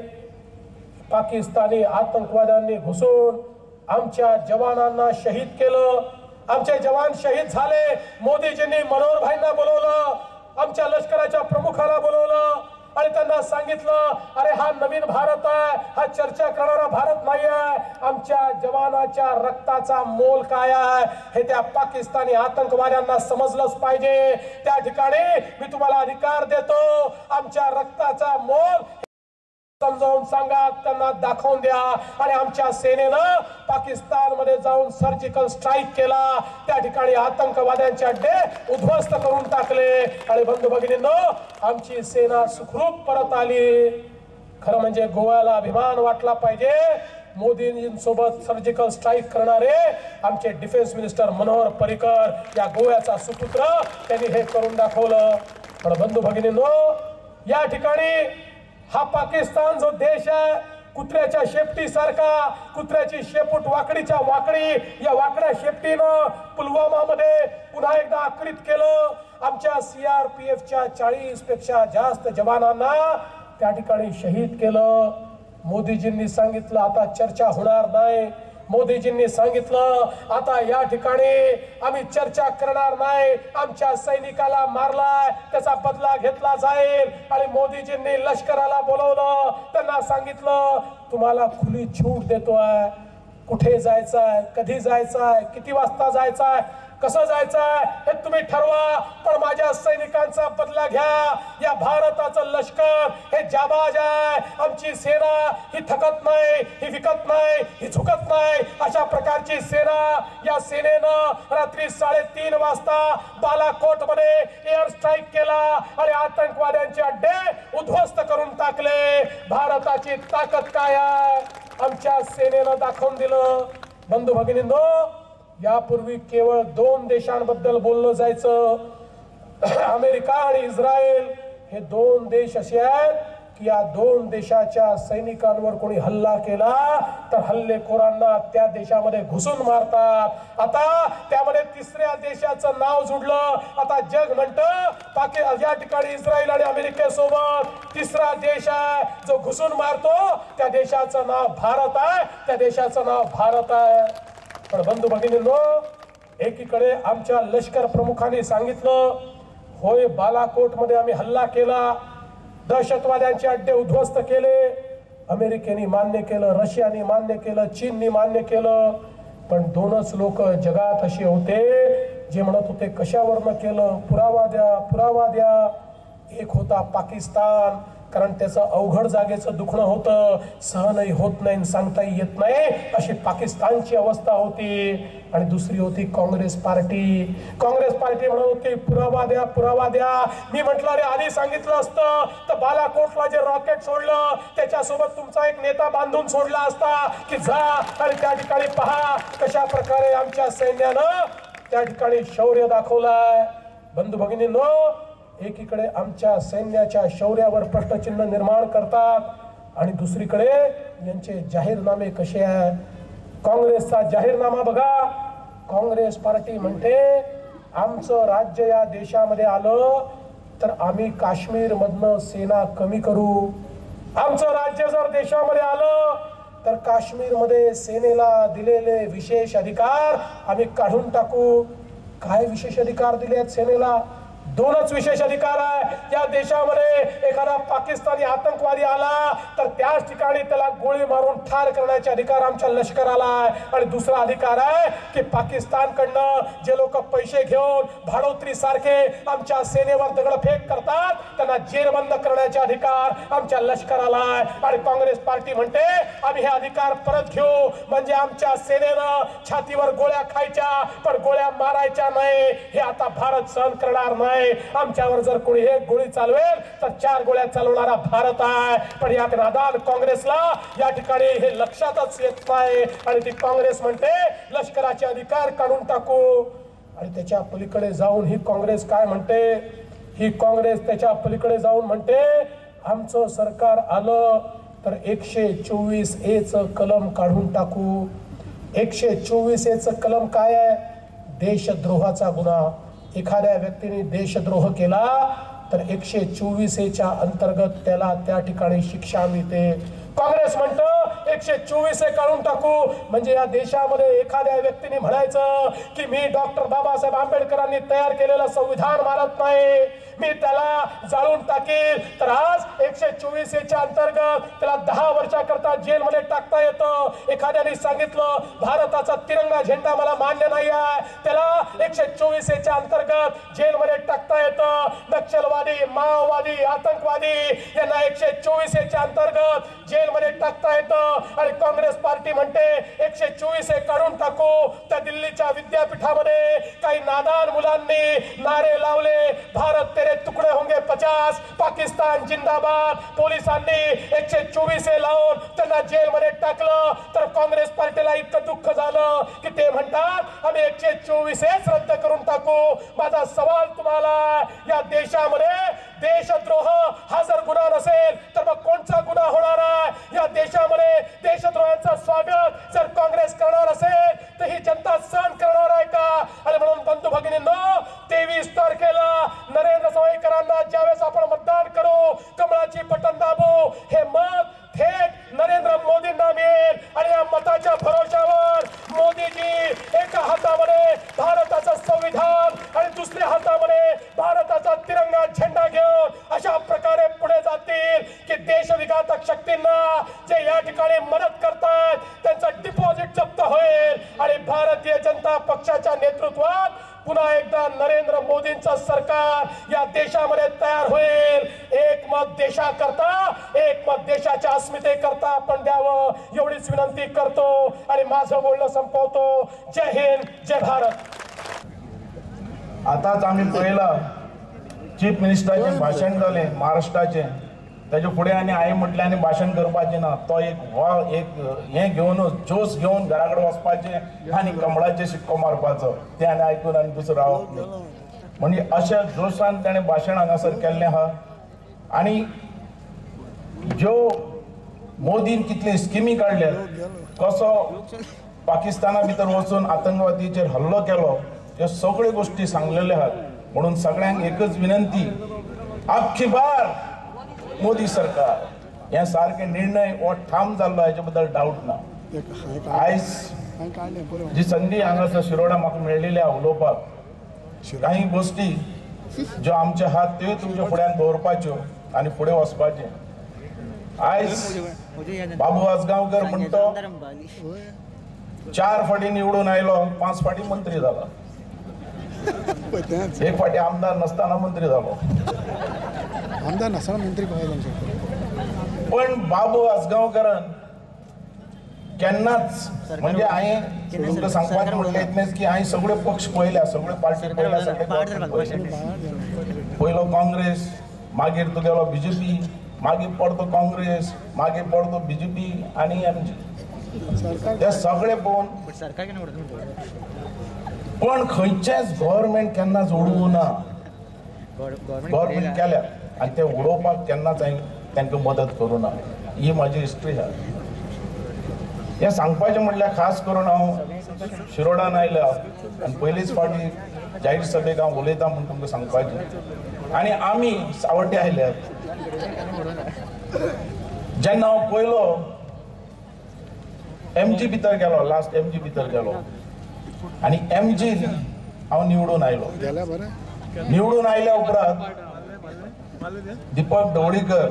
पाकिस्तानी आतंकवाद्यांनी घुसून आमच्या जवानांना शहीद केलं, आमचे जवान शहीद झाले। मोदीजींनी मनोहर भाईंना बोलवलं, आमच्या लष्कराच्या प्रमुखाला बोलवलं आणि त्यांना सांगितलं, अरे हा नवीन भारत आहे, हा चर्चा करणारा भारत नाही आहे, आमच्या जवानाच्या रक्ताचा मोल काय आहे हे त्या पाकिस्तानी आतंकवाद्यांना समजलंच पाहिजे। त्या ठिकाणी मी तुम्हाला अधिकार देतो, आमच्या रक्ताचा मोल समजावून सांगा, त्यांना दाखवून द्या। आणि आमच्या सेनेनं पाकिस्तान मध्ये जाऊन सर्जिकल स्ट्राईक केला, त्या ठिकाणी आतंकवाद्यांचे अड्डे उद्ध्वस्त करून टाकले आणि बंधू भगिनींनो आमची सेना सुखरूप परत आली। खरं म्हणजे गोव्याला अभिमान वाटला पाहिजे, मोदींसोबत सर्जिकल स्ट्राईक करणारे आमचे डिफेन्स मिनिस्टर मनोहर पर्रिकर, या गोव्याचा सुपुत्र, त्यांनी हे करून दाखवलं। पण बंधू भगिनींनो या ठिकाणी हा पाकिस्तान जो देश आहे, कुत्र्याच्या शेपटी सारखा, कुत्र्याची शेपूट वाकडीच्या वाकडी, या वाकड्या शेपटीनं पुलवामा मध्ये पुन्हा एकदा आक्रमित केलं। आमच्या CRPFच्या 40 पेक्षा जास्त जवानांना त्या ठिकाणी शहीद केलं। मोदीजींनी सांगितलं आता चर्चा होणार नाही, मोदीजींनी सांगितलं आता या ठिकाणी आम्ही चर्चा करणार नाही, आमच्या सैनिकाला मारलाय त्याचा बदला घेतला जाईल। आणि मोदीजींनी लष्कराला बोलवलं, त्यांना सांगितलं तुम्हाला खुली छूट देतोय, कुठे जायचंय, कधी जायचंय, किती वाजता जायचंय, कसं जायचंय हे तुम्ही ठरवा, पण माझ्या सैनिकांचा बदला घ्या. या भारताचं लष्कर हे जाबाज आहे. आमची सेना ही थकत नाही, ही विकत नाही, ही झुकत नाही. अशा प्रकारची सेना, या सेनेनं रात्री 3:30 वाजता बालाकोट मध्ये एअर स्ट्राईक केला आणि आतंकवाद्यांचे अड्डे उद्ध्वस्त करून टाकले. भारताची ताकद काय आहे आमच्या सेनेनं दाखवून दिलं. बंधू भगिनींनो, यापूर्वी केवळ 2 देशांबद्दल बोललं जायचं, अमेरिका आणि इस्रायल. हे 2 देश असे आहेत की या 2 देशाच्या सैनिकांवर कोणी हल्ला केला तर हल्लेखोरांना त्या देशामध्ये घुसून मारतात. आता त्यामध्ये 3ऱ्या देशाचं नाव जुडलं. आता जग म्हणतं या ठिकाणी इस्रायल आणि अमेरिकेसोबत 3रा देश आहे जो घुसून मारतो. त्या देशाचं नाव भारत आहे. त्या देशाचं नाव भारत आहे. पण बंधू भगिनींनो, एकीकडे आमच्या लष्कर प्रमुखांनी सांगितलं, होय बालाकोट मध्ये आम्ही हल्ला केला, दहशतवाद्यांचे अड्डे उद्ध्वस्त केले. अमेरिकेने मान्य केलं, रशियाने मान्य केलं, चीनने मान्य केलं. पण 2च लोक जगात असे होते जे म्हणत होते कशावरनं केलं, पुरावा द्या, पुरावा द्या. एक होता पाकिस्तान, कारण त्याचं अवघड जागेचं दुखणं होतं, सहनही होत नाही, सांगताही येत नाही, अशी पाकिस्तानची अवस्था होती. आणि दुसरी होती काँग्रेस पार्टी. काँग्रेस पार्टी म्हणत होती पुरावा द्या, पुरावा द्या. मी म्हटलं अरे आधी सांगितलं असतं तर बालाकोटला जे रॉकेट सोडलं त्याच्यासोबत तुमचा एक नेता बांधून सोडला असता की जा आणि त्या ठिकाणी पहा कशा प्रकारे आमच्या सैन्यानं त्या ठिकाणी शौर्य दाखवलाय. बंधू भगिनींनो, एकीकडे आमच्या सैन्याच्या शौर्यावर प्रश्नचिन्ह निर्माण करतात आणि दुसरीकडे यांचे जाहीरनामे कसे आहेत. काँग्रेसचा जाहीरनामा बघा. काँग्रेस पार्टी म्हणते आमचं राज्य या देशामध्ये आलं तर आम्ही काश्मीर मधनं सेना कमी करू. आमचं राज्य जर देशामध्ये आलं तर काश्मीर मध्ये सेनेला दिलेले विशेष अधिकार आम्ही काढून टाकू. काय विशेष अधिकार दिले आहेत सेनेला? 2च विशेष अधिकार आहे. या देशामध्ये एखादा पाकिस्तानी आतंकवादी आला तर त्याच ठिकाणी त्याला गोळी मारून ठार करण्याचे अधिकार आमच्या लष्कराला आहे. आणि दुसरा अधिकार आहे की पाकिस्तानकडनं जे लोक पैसे घेऊन भाडोत्री सारखे आमच्या सेनेवर दगडफेक करतात त्यांना जेरबंद करण्याचे अधिकार आमच्या लष्कराला आहे. आणि काँग्रेस पार्टी म्हणते आम्ही हे अधिकार परत घेऊ, म्हणजे आमच्या सेनेनं छातीवर गोळ्या खायच्या पण गोळ्या मारायच्या नाही, हे आता भारत सहन करणार नाही. आमच्यावर जर कोणी 1 गोळी चालवेल तर 4 गोळ्या चालवणारा भारत आहे. पण या नादान काँग्रेसला या ठिकाणी हे लक्षातच येत नाही आणि ती काँग्रेस म्हणते लष्कराचे अधिकार काढून टाकू. आणि त्याच्या पलीकडे जाऊन ही काँग्रेस काय म्हणते? ही काँग्रेस त्याच्या पलीकडे जाऊन म्हणते आमचं सरकार आलं तर 124A चं कलम काढून टाकू. 124A चं कलम काय आहे? देशद्रोहाचा गुन्हा. एखाद्या व्यक्तीने देशद्रोह केला तर 124A च्या अंतर्गत त्याला त्या ठिकाणी शिक्षा मिळते. काँग्रेस म्हणतं 124A काढून टाकू, म्हणजे या देशामध्ये एखाद्या व्यक्तीने म्हणायचं की मी डॉक्टर बाबासाहेब आंबेडकरांनी तयार केलेलं संविधान मानत नाही, मी त्याला जाळून टाकेल, तर आज 124A च्या अंतर्गत त्याला 10 वर्षाकरता जेलमध्ये टाकता येतं. एखाद्याने सांगितलं भारताचा तिरंगा झेंडा मला मान्य नाही आहे, त्याला 124A च्या अंतर्गत जेलमध्ये टाकता येतं. नक्षलवादी, माओवादी, आतंकवादी यांना 124A च्या अंतर्गत जेलमध्ये टाकता येतं. आणि काँग्रेस पार्टी म्हणते 124A काढून टाकू. त्या दिल्लीच्या विद्यापीठामध्ये काही नादान मुलांनी नारे लावले, भारत तेरे तुकडे होंगे 50, पाकिस्तान जिंदाबाद. पोलिसांनी 124A लावून त्यांना जेलमध्ये टाकलं. तर काँग्रेस पार्टीला इतकं दुःख झालं की ते म्हणतात आम्ही 124A रद्द करून टाकू. माझा सवाल तुम्हाला, या देशामध्ये देशद्रोह हा जर गुन्हा नसेल तर मग कोणता गुन्हा होणार आहे? या देशामध्ये देशद्रोहाचं स्वागत जर काँग्रेस करणार असेल तर ही जनता सहन करणार आहे का? आणि म्हणून बंधू भगिनींनो, 23 तारखेला नरेंद्र सावयकरांना ज्यावेळेस आपण मतदान करू, कमळाची बटन दाबू, हे मत थेट नरेंद्र मोदींना मिळेल. आणि या मताच्या भरोशावर मोदीजी एका हातामध्ये भारताचं संविधान आणि दुसऱ्या हातामध्ये भारताचा तिरंगा झेंडा घेऊन अशा प्रकारे पुढे जातील की देशविघातक शक्तींना जे या ठिकाणी मदत करतात त्यांचं डिपॉझिट जप्त होईल आणि भारतीय जनता पक्षाच्या नेतृत्वात पुन्हा एकदा नरेंद्र मोदींचं सरकार या देशामध्ये तयार होईल. एकमत देशाकरता, एकमत देशाच्या अस्मितेकरता आपण द्यावं एवढीच विनंती करतो आणि माझं बोलणं संपवतो. जय हिंद, जय भारत. आताच आम्ही पहिला चीफ मिनिस्टरांचे भाषण जाले महाराष्ट्राचे, त्याच्या पुढे आणि आई म्हटले आणि भाषण करपाचे ना, तो एक हे घेऊनच जोश घेऊन घराकडे वचपाचे आणि कमळाचे शिक्को मारपाचो ते आणि ऐकून आणि दुसरं रावप नाही. म्हणजे अशा जोशान त्याने भाषण हांगासर केल्लें आहा. आणि ज्यो मोदीन कितली स्किमी काढल्या, कसो पाकिस्ताना भितर वचून आतंकवादीचेर हल्लो केलो, ह्यो सगळ्यो गोष्टी सांगलेल्यो आहात. म्हणून सगळ्यांक एकच विनंती, आख्खी बार मोदी सरकार हे सारखे निर्णय हो ठाम जाल्लो हाचे बद्दल डाऊट ना. आयज जी संधी हांगासर शिरोडा म्हाका मेळिल्ली आहा उलोवपाक, काही गोष्टी ज्यो आमचे आहात त्यो तुमच्या फुड्यान दवरपाच्यो आणि फुडें वचपाचें. आयज बाबू आजगांवकर म्हणतो 4 फावटी निवडून आयलो, 5 फावटी मंत्री जाला, 1 फावटी आमदार नसताना मंत्री जालो. आमदार नसताना मंत्री पण बाबू आजगांवकरान केन्नाच, म्हणजे हांवें तुमकां सांगपाचें म्हटलें इतलेंच की हांवें सगळे पक्ष पळयल्या, सगळे पार्टी पळयल्या, सगळे पयलो काँग्रेस, मागीर तुगेलो BJP, मागीर परतो काँग्रेस, मागीर परतो BJP आनी MG, ते सगळे पळोवन पण खंयचेच गव्हर्मेंट केन्नाच उडोवं ना. गव्हर्मेंट केल्या आणि ते उडोवपाक केन्नाच हांवें तांकां मदत करूं ना. ही म्हाजी हिस्ट्री आहा. हें सांगपाचें म्हटल्यार खास करून हांव शिरोडान आयल्या आनी पयलीच फावटी जाहीर सभेक हांव उलयतां म्हूण तुमकां सांगपाचें. आनी आमी सावड्डे आयल्यात. जेन्ना हांव पयलो MG भितर गेलो, लास्ट MG भितर गेलो आणि MG हांव निवडून आयलो. निवडून आयल्या उपरांत दीपक ढवळीकर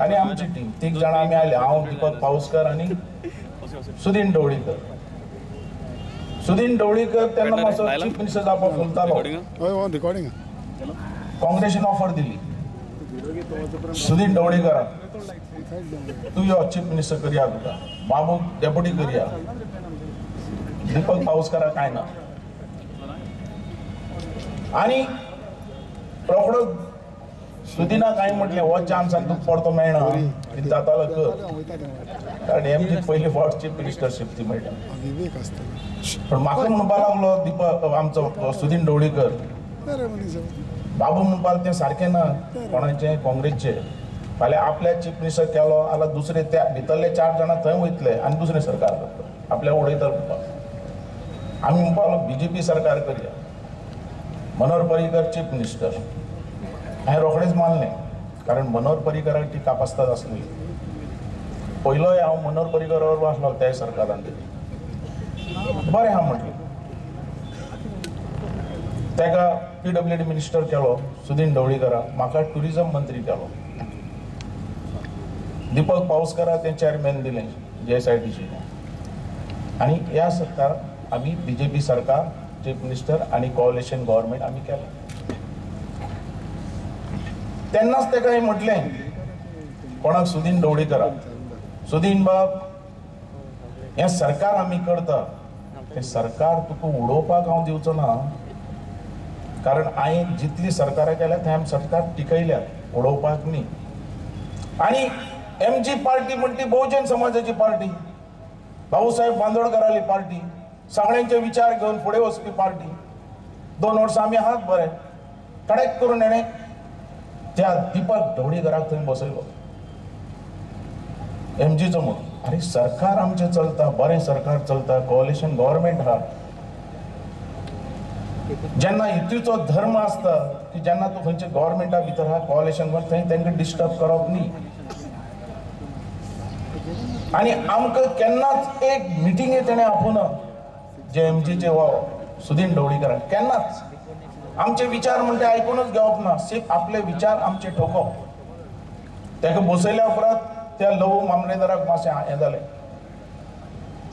आणि आमची टीम 3 जाणां आमी आयले. हांव, दीपक पावसकर आणि सुदीन ढवळीकर. सुदीन ढवळीकर तेन्ना मातसो चीफ मिनिस्टर जावपाक उलतालो. काँग्रेसीन ऑफर दिली सुदीन ढवळीकराक, तूं यो चीफ मिनिस्टर करया, तुका बाबूक डेप्युटी करया. दीपक पावसकाराक कांय ना. आणि रोखडोच सुदिनाक हांवें म्हटलें हो चान्स आनी तुका परतो मेळना, कितें जातालो कर, कारण MG पयली फावट चीफ मिनिस्टरशीप ती मेळटा. पण म्हाका म्हणपाक लागलो दीपक, आमचो सुदीन ढवळीकर, बाबू म्हणपाक तें सारकें ना कोणाचें काँग्रेसचें. फाल्यां आपल्या चीफ मिनिस्टर केलो जाल्यार दुसरे त्या भितरले 4 जाणां थंय वयतले आनी दुसरें सरकार करता, आपल्याक उडयता म्हणपाक. आमी म्हणपाक लागलो BJP सरकार करया, मनोहर पर्रीकर चीफ मिनिस्टर. हांवें रोखडेंच मानलें, कारण मनोहर पर्रीकराक ती कापास्ताद आसली. पयलोय हांव मनोहर पर्रीकर बरोबर आसलो त्या सरकारान. बरें हांव म्हटलें. ताका PWD मिनिस्टर केलो सुदीन ढवळीकराक, म्हाका ट्युरिझम मंत्री केलो. दीपक पावसकाराक तें चेअरमॅन दिलें JSITC. आणि ह्या सरकार आमी BJP सरकार, चीफ मिनिस्टर आणि कोअलिशन गव्हर्मेंट आमी केलें. तेन्नाच ताका हांवें म्हटलें कोणाक, सुदीन ढवळीकराक, सुदीन बाब, हें सरकार आमी करता, तें सरकार तुका उडोवपाक हांव दिवचो ना, कारण हांवें जितली सरकारां केल्या थंय सरकार टिकयल्यात, उडोवपाक न्ही. आणि MG पार्टी म्हणटी बहुजन समाजाची पार्टी, भाऊसाहेब बांदोडकराली पार्टी, सगळ्यांचे विचार घेऊन फुडें वचपी पार्टी. 2 वर्सां आमी आहात बरें. कडेक करून हेणें त्या दीपक ढवळीकराक थंय बसयलो MGचो म्हणून. अरे सरकार आमचें चलता, बरें सरकार चलता, कोअलिशन गव्हर्मेंट आहा. जेन्ना युतीचो धर्म आसता की जेन्ना तूं खंयच्या गव्हर्मेंटा भितर आहा, कोअलिशन थंय तांकां डिस्टर्ब करप न्ही. आणि आमकां केन्नाच एक मिटिंगे तेणें आपोवना जे MGचे वा सुदीन ढवळीकराक, केन्नाच. आमचे विचार म्हणटे आयकूनच घेवप ना, सिर्फ आपले विचार आमचे ठोकप. ताका बसयल्या उपरांत त्या लवू मामलेदाराक मातशें हें जालें,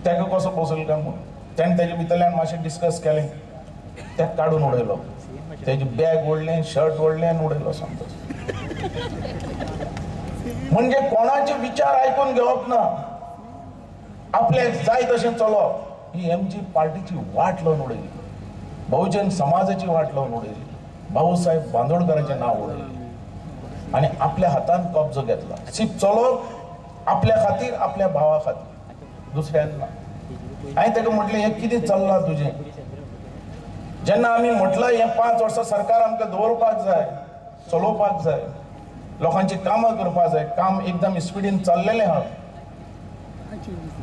ताका कसो बसयलो काय म्हणून. ताणें तेजे भितरल्यान मातशें डिस्कस केलें त्या काढून उडयलो, त्याची बॅग ओडलें, शर्ट ओडलें आनी उडयलो समज. म्हणजे कोणाचे विचार ऐकून घेवप ना, आपल्याक जाय तशें चलोवप ही एमची पार्टीची वाट लावन उडयली, बहुजन समाजाची वाट लावन उडयली, भाऊसाहेब बांदोडकरांचें नांव उडयलें आनी आपल्या हातान कब्जो घेतला. सीप चलोवप आपल्या खातीर, आपल्या भावा खातीर, दुसऱ्यान ना. हांवें ताका म्हटलें हें कितें चल्लां तुजें? जेन्ना आमी म्हटलं हें 5 वर्सां सरकार आमकां दवरपाक जाय, चलोवपाक जाय, लोकांची कामां करपाक जाय, काम एकदम स्पिडीन चल्लेलें आहा,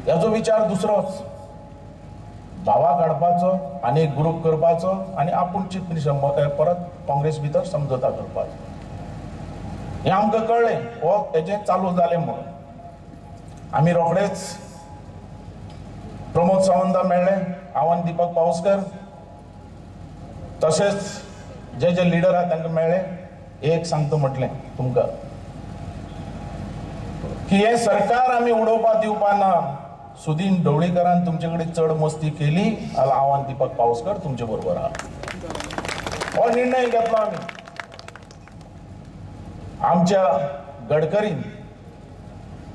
हेजो विचार दुसरोच, भावा काडपाचो आनी एक ग्रूप करपाचो आनी आपूण चीफ मिनिस्टर परत काँग्रेस भितर समझोता करपाचो. हें आमकां कळ्ळें, हो हेजें चालू जालें म्हणून आमी रोखडेच प्रमोद सावंता मेळ्ळे, हांव आनी दीपक पाउसकर, तशेंच जे जे लिडर आहा तांकां मेळ्ळे. एक सांगता म्हटलें तुमकां की हें सरकार आमी उडोवपाक दिवपा ना. सुदीन ढवळीकरान तुमचे कडेन चड मस्ती केली जाल्यार हांव आनी दीपक पाउसकर तुमचे बरोबर आहा. हो निर्णय घेतलो आमी. आमच्या गडकरीन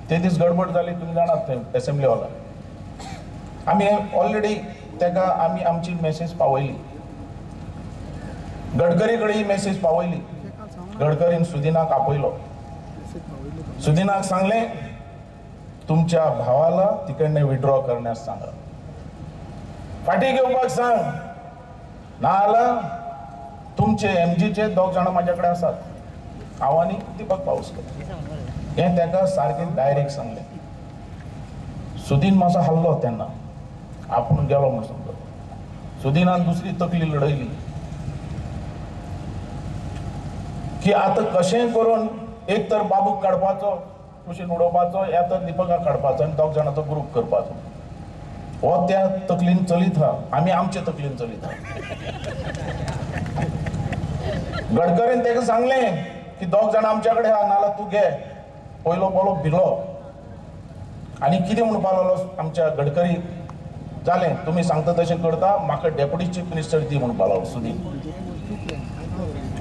ते दीस गडबड जाली, तुमी जाणात थंय असेंब्ली हॉलांत. आमी ऑलरेडी ताका आमी आमची मेसेज पावयली, गडकरी कडेन ही मेसेज पावयली. गडकरीन सुदिनाक आपयलो, सुदिनाक सांगलें तुमच्या भावाला तिकडने विड्रॉ करण्यास सांगा, फाटी घेवपाक सांग, नाजाल्यार तुमचे एमजीचे 2 जाणां म्हाज्या कडेन आसात, हांव आनी दीपक पाउसकर. हें ताका सारकें डायरेक्ट सांगलें. सुदीन मातसो हाल्लो तेन्ना, आपूण गेलो म्हूण समजलो. सुदिनान दुसरी तकली लढयली की आतां कशें करून एक तर बाबूक काडपाचो, कुशीन उडोवपाचो, या तर दीपकाक काडपाचो आनी 2 जाणांचो ग्रूप करपाचो. हो त्या तकलीन चलीत आहा, आमी आमचे तकलीन चलीत आहा. गडकरीन ताका सांगलें की 2 जाणां आमच्या कडेन आहा, नाल्यार तूं घे. पयलो बोलो भिलो आनी कितें म्हणपाक लागलो आमच्या गडकरी, जालें तुमी सांगता तशें करता, म्हाका डेप्युटी चीफ मिनिस्टर दी म्हणपाक लागलो सुदीन,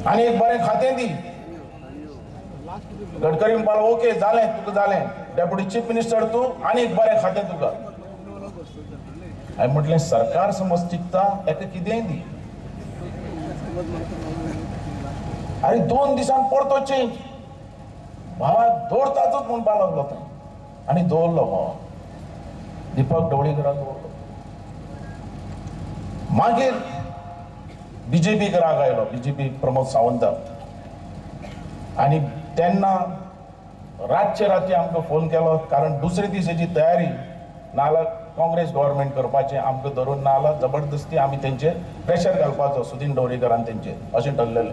आनी एक बरें खातें दी. गडकरी म्हणपाक लागलो ओके जालें, तुका जालें, डेप्युटी चीफ मिनिस्टर तूं आनी एक बरें खातें तुका. हांवें म्हटलें सरकार समज चिंतता हेका कितेंय दी. अरे 2 दिसान परतो चेंज, भावा दवरताचोच म्हणपाक लागलो थंय, आनी दवरलो भावा. दीपक ढवळीकराक दवरलो. मागीर बीजेपीक राग आयलो, बीजेपी प्रमोद सावंता, आनी तेन्ना रातचे राती आमकां फोन केलो, कारण दुसरे दिसाची तयारी, नाल्यार काँग्रेस गव्हर्मेंट करपाचें आमकां धरून, नाल्यार जबरदस्ती आमी तेंचे प्रेशर घालपाचो सुदीन ढवळीकरान तेंचे, अशें ठरलेलें.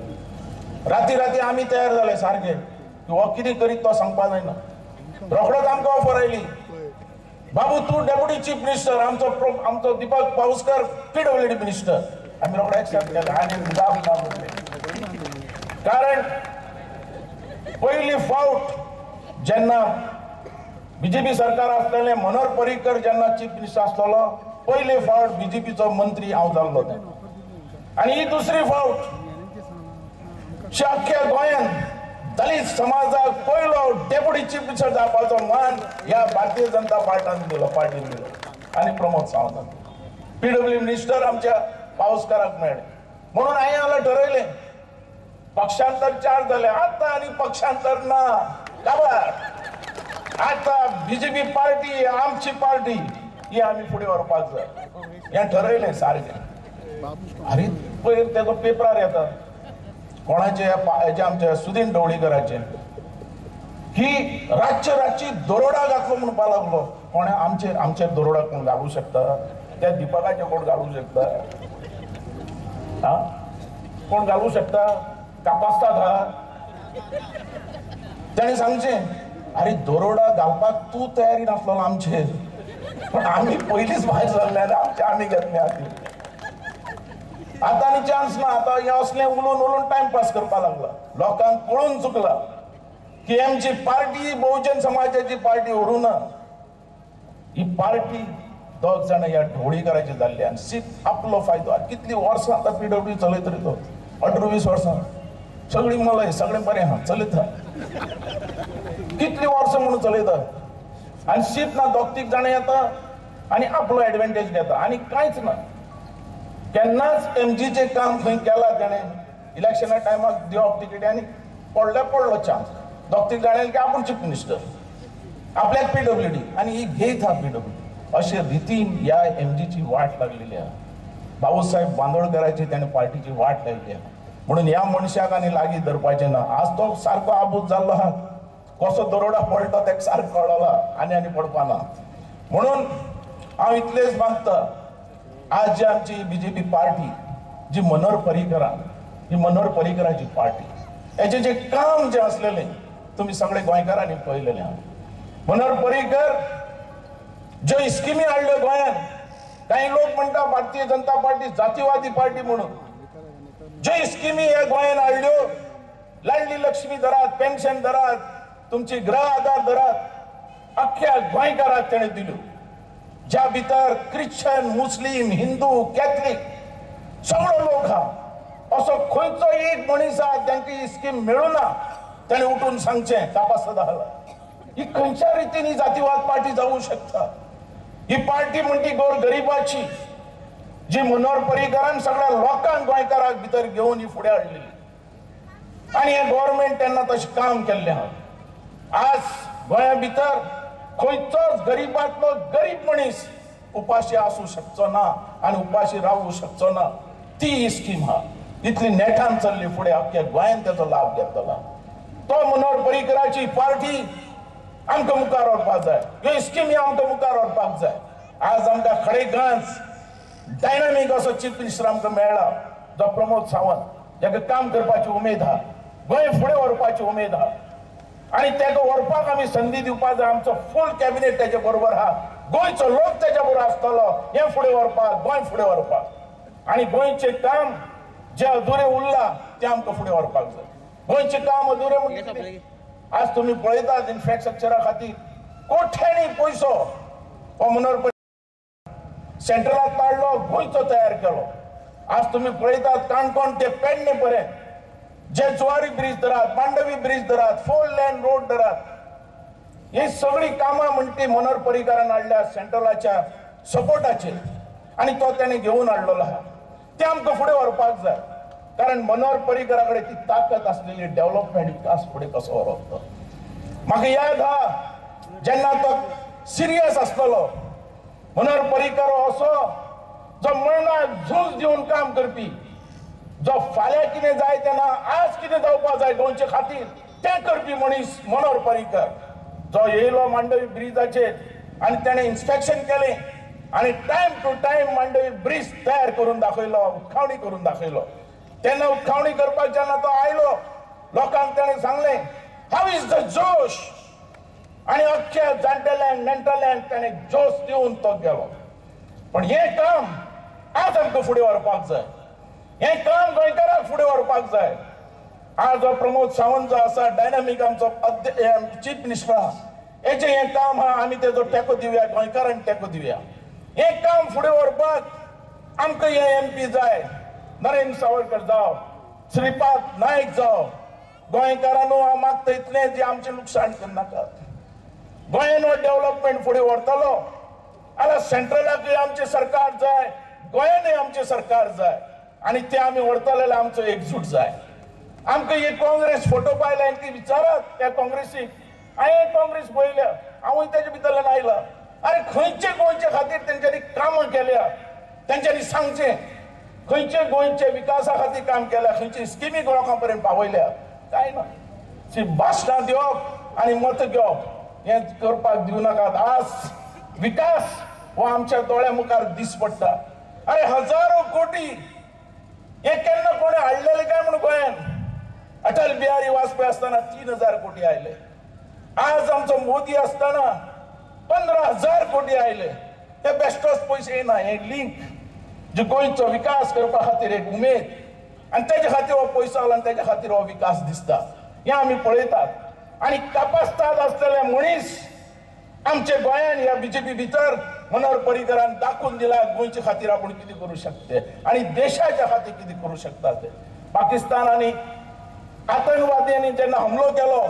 राती राती आमी तयार जाले सारके की हो कितें करीत तो सांगपा जायना. रोखडोच आमकां ऑफर आयली, बाबू तूं डेप्युटी चीफ मिनिस्टर, आमचो दीपक पाउसकर PWD मिनिस्टर. आमी रोखडे एक्सेप्ट केले आनी जाप ना म्हणलें. कारण पयली फावट जेन्ना बीजेपी सरकार आसलेलें, मनोहर पर्रीकर जेन्ना चीफ मिनिस्टर आसलेलो, पयले फावट बीजेपीचो मंत्री हांव जाल्लो तेन्ना, आनी ही दुसरी फावट अख्ख्या गोंयांत दलित समाजाक पयलो डेप्युटी चीफ मिनिस्टर जावपाचो मान ह्या भारतीय जनता पार्टीन दिलो आनी प्रमोद सावंतान. PWD मिनिस्टर आमच्या पाउसकाराक मेळ्ळे. म्हणून हांवें हांगा ठरयलें पक्षांतर 4 जाले, आतां आनी पक्षांतर ना. काबार आतां बीजेपी पार्टी आमची पार्टी ही आमी फुडें व्हरपाक जाय, हें ठरयलें सारकें. आरे पयर तेजो पेपरार येता कोणाचे हेजे आमच्या सुदीन ढवळीकराचे की रातची दरोडा घातलो म्हणपाक लागलो. कोणे आमचे दरोडा कोण घालूं शकता? त्या दीपकाचे कोण घालूं शकता? हा कोण घालूं शकता? कापासतात हा ताणें सांगचें अरे दरोडा घालपाक तूं तयारी नासलो आमचेर, पण आमी पयलींच भायर सरले आमी घेतले आनी आतां आनी चान्स ना. आतां हे असलें उलोवन टायमपास करपाक लागला. लोकांक कळून चुकला की आमची पार्टी बहुजन समाजाची पार्टी व्हरू ना, ही पार्टी दोग जाण ह्या ढवळीकराचे जाल्ले आनी सीट आपलो फायदो कितली वर्सां आतां PWD चलयत रे तो 18-20 वर्सां सगळी मलाई सगळें बरें आहा चलयता कितली वर्सां म्हणून चलयता आनी सीट ना दोग तीग जाणां येता आनी आपलो एडवांटेज घेता आनी कांयच ना केन्नाच MGचें काम खंय केलां तेणें इलेक्शना टायमार दिवप तिकेटी आनी पडलो चान्स दोग तीग जाणां की आपूण चीफ मिनिस्टर आपल्याक PWD आनी ही घेयत हा PWD अशे रितीन ह्या MGची वाट लागलेली आहा भाऊसाहेब बांदोडकराची त्याने पार्टीची वाट लायली आहा म्हणून ह्या मनशाक आनी लागीं धरपाचें ना आज तो सारको आबूज जाल्लो आहा कसो दरोडा पडलो तेका सारको कळला आनी पडपाना म्हणून हांव इतलेंच मागता आज जी आमची BJP पार्टी जी मनोहर पर्रीकरान ही मनोहर पर्रीकराची पार्टी हेचें जे काम जे असलेलें तुमी सगळे गोंयकारांनी पळयलेलें आहा मनोहर पर्रीकर ज्यो स्किमी हाडल्यो गोंयांत काही लोक म्हणटा भारतीय जनता पार्टी जातीवादी पार्टी म्हणून ज्यो स्किमी ह्या गोंयांत हाडल्यो लाडली लक्ष्मी दरात पेन्शन दरात तुमची गृह आधार दरात अख्ख्या गोंयकाराक तेणें दिल्यो ज्या भितर क्रिश्चन मुस्लिम हिंदू कॅथलीक सगळो लोक हा असो खंयचो एक मनीस आहा तांकां ही स्कीम मेळुना ताणें उठून सांगचें तपासत आहा ही खंयच्या रितीन ही जातीवाद पार्टी जावूं शकता ही पार्टी म्हणटी गोरगरिबाची जी मनोहर पर्रीकरान सगळ्या लोकांक गोंयकाराक भितर घेवन ही फुडें हाडलेली आनी हे गव्हर्नमेंट तेन्ना तशें काम केल्लें आहा आज गोंया भितर खंयचोच गरीबांतलो गरीब मनीस उपाशी आसूं शकचो ना आनी उपाशी रावूं शकचो ना ती स्कीम आहा इतली नेटान चल्ली फुडें अख्ख्या गोंयांत तेचो लाभ घेतला तो मनोहर पर्रीकराची पार्टी आमकां मुखार व्हरपाक जाय ह्यो स्किमी आमकां मुखार व्हरपाक जाय आज आमकां खडेगांच डायनामीक असो चीफ मिनिस्टर आमकां मेळ्ळा जो प्रमोद सावंत जाका काम करपाची उमेद आहा गोंय फुडें व्हरपाची उमेद आहा आनी तेका व्हरपाक आमी संदी दिवपाक जाय आमचो फूल कॅबिनेट तेजे बरोबर आहा गोंयचो लोक तेज्या बरोबर आसतलो हें फुडें व्हरपाक गोंय फुडें व्हरपाक आनी गोंयचें काम जें अधुरें उरलां तें आमकां फुडें व्हरपाक जाय गोंयचें काम अधुरें म्हणजे आज तुम्ही पळयतात इन्फ्रास्ट्रक्चरा खातीर कोट्यांनी पयसो हो मनोहर सेंट्रलांत काडलो गोंयचो तयार केलो आज तुम्ही पळयतात काणकोण ते पेडणे पर्यंत जे जुवारी ब्रिज धरात मांडवी ब्रिज धरात 4 लेन रोड धरात ही सगळी कामां म्हणटी मनोहर पर्रीकरान हाडल्या सेंट्रलाच्या सपोर्टाचेर आनी तो तेणें घेवन हाडलेलो आहा ते आमकां फुडें व्हरपाक जाय कारण मनोहर पर्रीकरा कडेन ती ताकद असलेली डेव्हलपमेंट विकास फुडें कसो व्हरप तो म्हाका याद आहा जेन्ना तो सिरियस आसतलो मनोहर पर्रीकर असो जो मरणाक झूज दिवन काम करपी जो फाल्यां कितें जाय तेन्ना आज कितें जावपाक जाय गोंयचे खातीर तें करपी मनीस मनोहर पर्रीकर जो येयलो मांडवी ब्रिजाचेर आनी तेणें इन्स्पेक्शन केलें आनी time to time Mandovi bridge तयार करून दाखयलो उदखावणी करून दाखयलो तेन्ना उदखावणी करपाक जेन्ना तो आयलो लोकांक तेणें सांगलें हाव इज द जोश आनी अख्ख्या जाणटेल्यांक नेण्टेल्यांक तेणें जोश दिवन तो गेलो पण हें काम आज आमकां फुडें व्हरपाक जाय हें काम गोंयकाराक फुडें व्हरपाक जाय आज हो प्रमोद सावंत जो आसा डायनामीक आमचो चीफ मिनिस्टर आहा हेजें हें काम आहा आमी तेजो तेंको दिवया गोंयकारांक तेंको दिवया हें काम फुडें व्हरपाक आमकां हे MP जाय नरेंद्र सावळकर जावं श्रीपाद नायक जावं गोंयकारांनो हांव मागता इतलें जे आमचें लुकसाण करनाकात गोंयान हो डेव्हलपमेंट फुडें व्हरतलो जाल्यार सेंट्रलाकूय आमचें सरकार जाय गोंयानूय आमचें सरकार जाय आनी तें आमी व्हरतले जाल्यार आमचो एकजूट जाय आमकां ही काँग्रेस फोटो पायला ती विचारात त्या काँग्रेसीक हांवें काँग्रेस पळयल्या हांवूय तेजे भितरल्यान आयला अरे खंयचे गोंयचे खातीर तेंच्यांनी कामां केल्या तेंच्यांनी सांगचें खंयचे गोंयचे विकासा खातीर काम केल्या खंयची स्किमी लोकां पर्यंत पावयल्या काय ना भाशणां दिवप आनी मत घेवप हें करपाक दिवनाकात आज विकास हो आमच्या दोळ्या मुखार दीस पडटा अरे हजारो कोटी हे केन्ना कोणी हाडलेले काय म्हणून गोंयान अटल बिहारी वाजपेयी आसतना 3000 कोटी आयले आज आमचो मोदी आसतना 15000 कोटी आयले हे बेश्टोच पयशे येना हे लिंक जे गोंयचो विकास करपा खातीर एक उमेद आनी तेजे खातीर हो पयसो आयलो आनी तेजे खातीर हो विकास दिसता हें आमी पळयतात आनी तपासतात आसलेले मनीस आमचे गोंयान ह्या BJP भितर मनोहर पर्रीकरान दाखवून दिला गोंयच्या खातीर आपण कितें करू शकते आणि देशाच्या खातीर कितें करू शकता ते पाकिस्तानाने आतंकवाद्यांनी जेन्ना हमलो केलो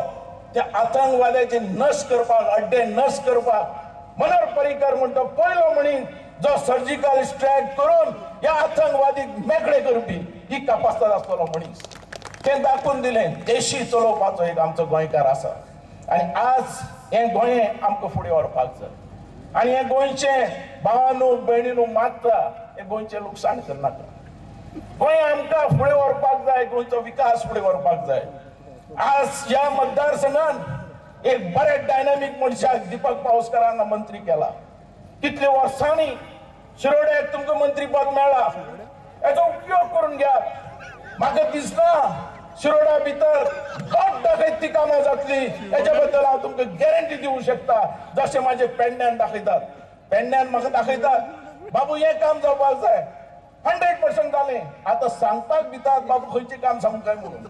त्या आतंकवाद्याचे नश करपाक अड्डे नश करपाक मनोहर पर्रीकर म्हणतो पयलो मनीस जो सर्जिकल स्ट्रायक करून ह्या आतंकवादीक मेकळे करपी ही कापासतात आसतलो मनीस ते दाखवून दिलें देशी चलोवपाचो एक आमचो गोंयकार आसा आणि आज हे गोंय आमकां फुडें व्हरपाक जाय आणि हे गोंयचे भावांनो भयणींनो मागता हे गोंयचे लुकसाण करनाका गोंय आमकां फुडें व्हरपाक जाय गोंयचो विकास फुडें व्हरपाक जाय आज ह्या मतदारसंघात एक बरे डायनामिक मनशाक दीपक पावसकारान मंत्री केला कितले वर्सांनी शिरोड्याक तुमकां मंत्रीपद मेळ्ळा हेचो उपयोग करून घ्या म्हाका दिसना शिरोडा भितर डकायती कामां जातली हेच्या बद्दल हांव तुमकां गॅरंटी दिवंक शकता जशें म्हाजे पेडण्यान दाखयतात पेडण्यान म्हाका दाखयतात बाबू हें काम जावपाक जाय 100% जालें आतां सांगपाक भितात बाबू खंयचें काम सांगू काय म्हणून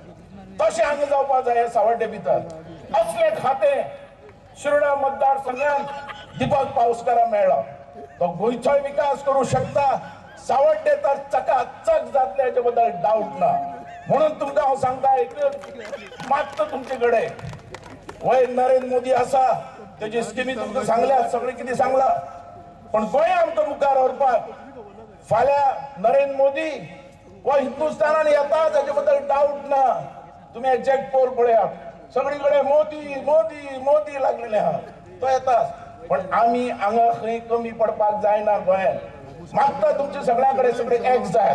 तशें हांगा जावपाक जाय सावड्डे भितर असलें खातें शिरोडा मतदारसंघात दीपक पावसकाराक मेळ्ळा तो गोंयचोय विकास करूं शकता सावड्डे तर चकाचक जातले हेचे बद्दल डाऊट ना म्हणून तुमकां हांव सांगता एकच मागता तुमचे कडेन वय नरेंद्र मोदी आसा तेजे स्किमी तुमकां सांगल्यात सगळें कितें सांगलां पण गोंय आमकां मुखार व्हरपाक फाल्यां नरेंद्र मोदी वो हिंदुस्थानान येता तेजे बद्दल डाऊट ना तुम्ही एक्झॅक्ट पोल पळयात सगळीकडे मोदी मोदी मोदी लागलेले आहा तो येता पण आमी हांगा खंय कमी पडपाक जायना गोंयांत मागता तुमचे सगळ्याकडे सगळे एक जाय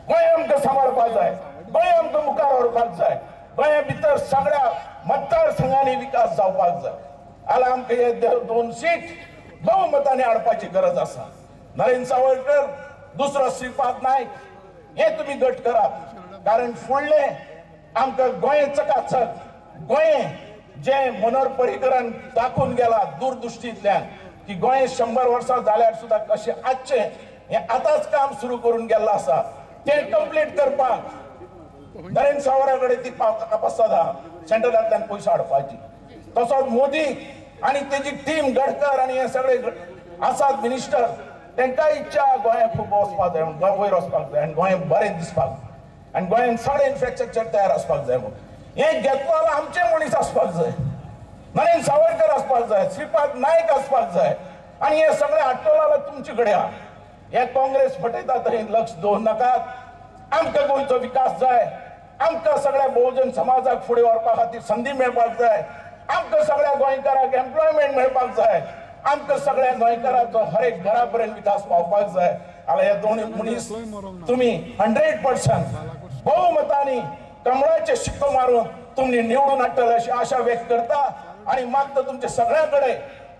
गोंय आमकां सांबाळपाक जाय गोंय आमकां मुखार व्हरपाक जाय गोंया भितर सगळ्या मतदारसंघांनी विकास जावपाक जाय जाल्यार आमकां हे 2 सीट बहुमताने हाडपाची गरज आसा नरेंद्र सावयकर दुसरो श्रीपाद नायक हे तुम्ही गट करात कारण फुडले आमकां गोंय चकाचक गोंय जे मनोहर पर्रीकरान दाखवून गेला दूरदृश्टींतल्यान की गोंय 100 वर्सां जाल्यार सुद्दां कशें आजचें हे आतांच काम सुरू करून गेल्लें आसा तें कंप्लीट करपाक नरेंद्र सावयरा कडेन ती कापासत आहा सेंट्रलांतल्यान पयशे हाडपाची तसोच मोदी आनी तेजी टीम गडकर आनी हे सगळे आसात मिनिस्टर तांकां इच्छा गोंयांत खूब वचपाक जाय वयर वचपाक जाय आनी गोंय बरें दिसपाक आनी गोंयांत सगळें इन्फ्रास्ट्रक्चर तयार आसपाक जाय म्हणून हें घेतलो जाल्यार आमचे मनीस आसपाक जाय नरेंद्र सावयकर आसपाक जाय श्रीपाद नायक आसपाक जाय आनी हे सगळें हाडटलो जाल्यार तुमचे कडेन आहा हे काँग्रेस फटयता थंय लक्ष दवरूं नाकात आमकां गोंयचो विकास जाय आमकां सगळ्या बहुजन समाजाक फुडें व्हरपा खातीर संदी मेळपाक जाय आमकां सगळ्या गोंयकारांक एम्प्लॉयमेंट मेळपाक जाय आमकां सगळ्या गोंयकारांचो हर एक घरा पर्यंत विकास पावपाक जाय जाल्यार हे दोनूय मनीस तुमी 100% बहुमतांनी कमळाचे शिक्को मारून तुमनी निवडून हाडटले अशी आशा व्यक्त करता आणि मागता तुमच्या सगळ्या कडेन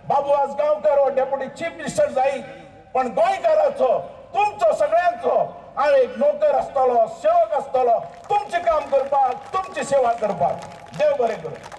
बाबू आजगांवकर हो डेप्युटी चीफ मिनिस्टर जाई पण गोंयकाराचो तुमचो सगळ्यांचो हांव एक नोकर आसतलो सेवक आसतलो तुमचें काम करपाक तुमची सेवा करपाक देव बरें करूं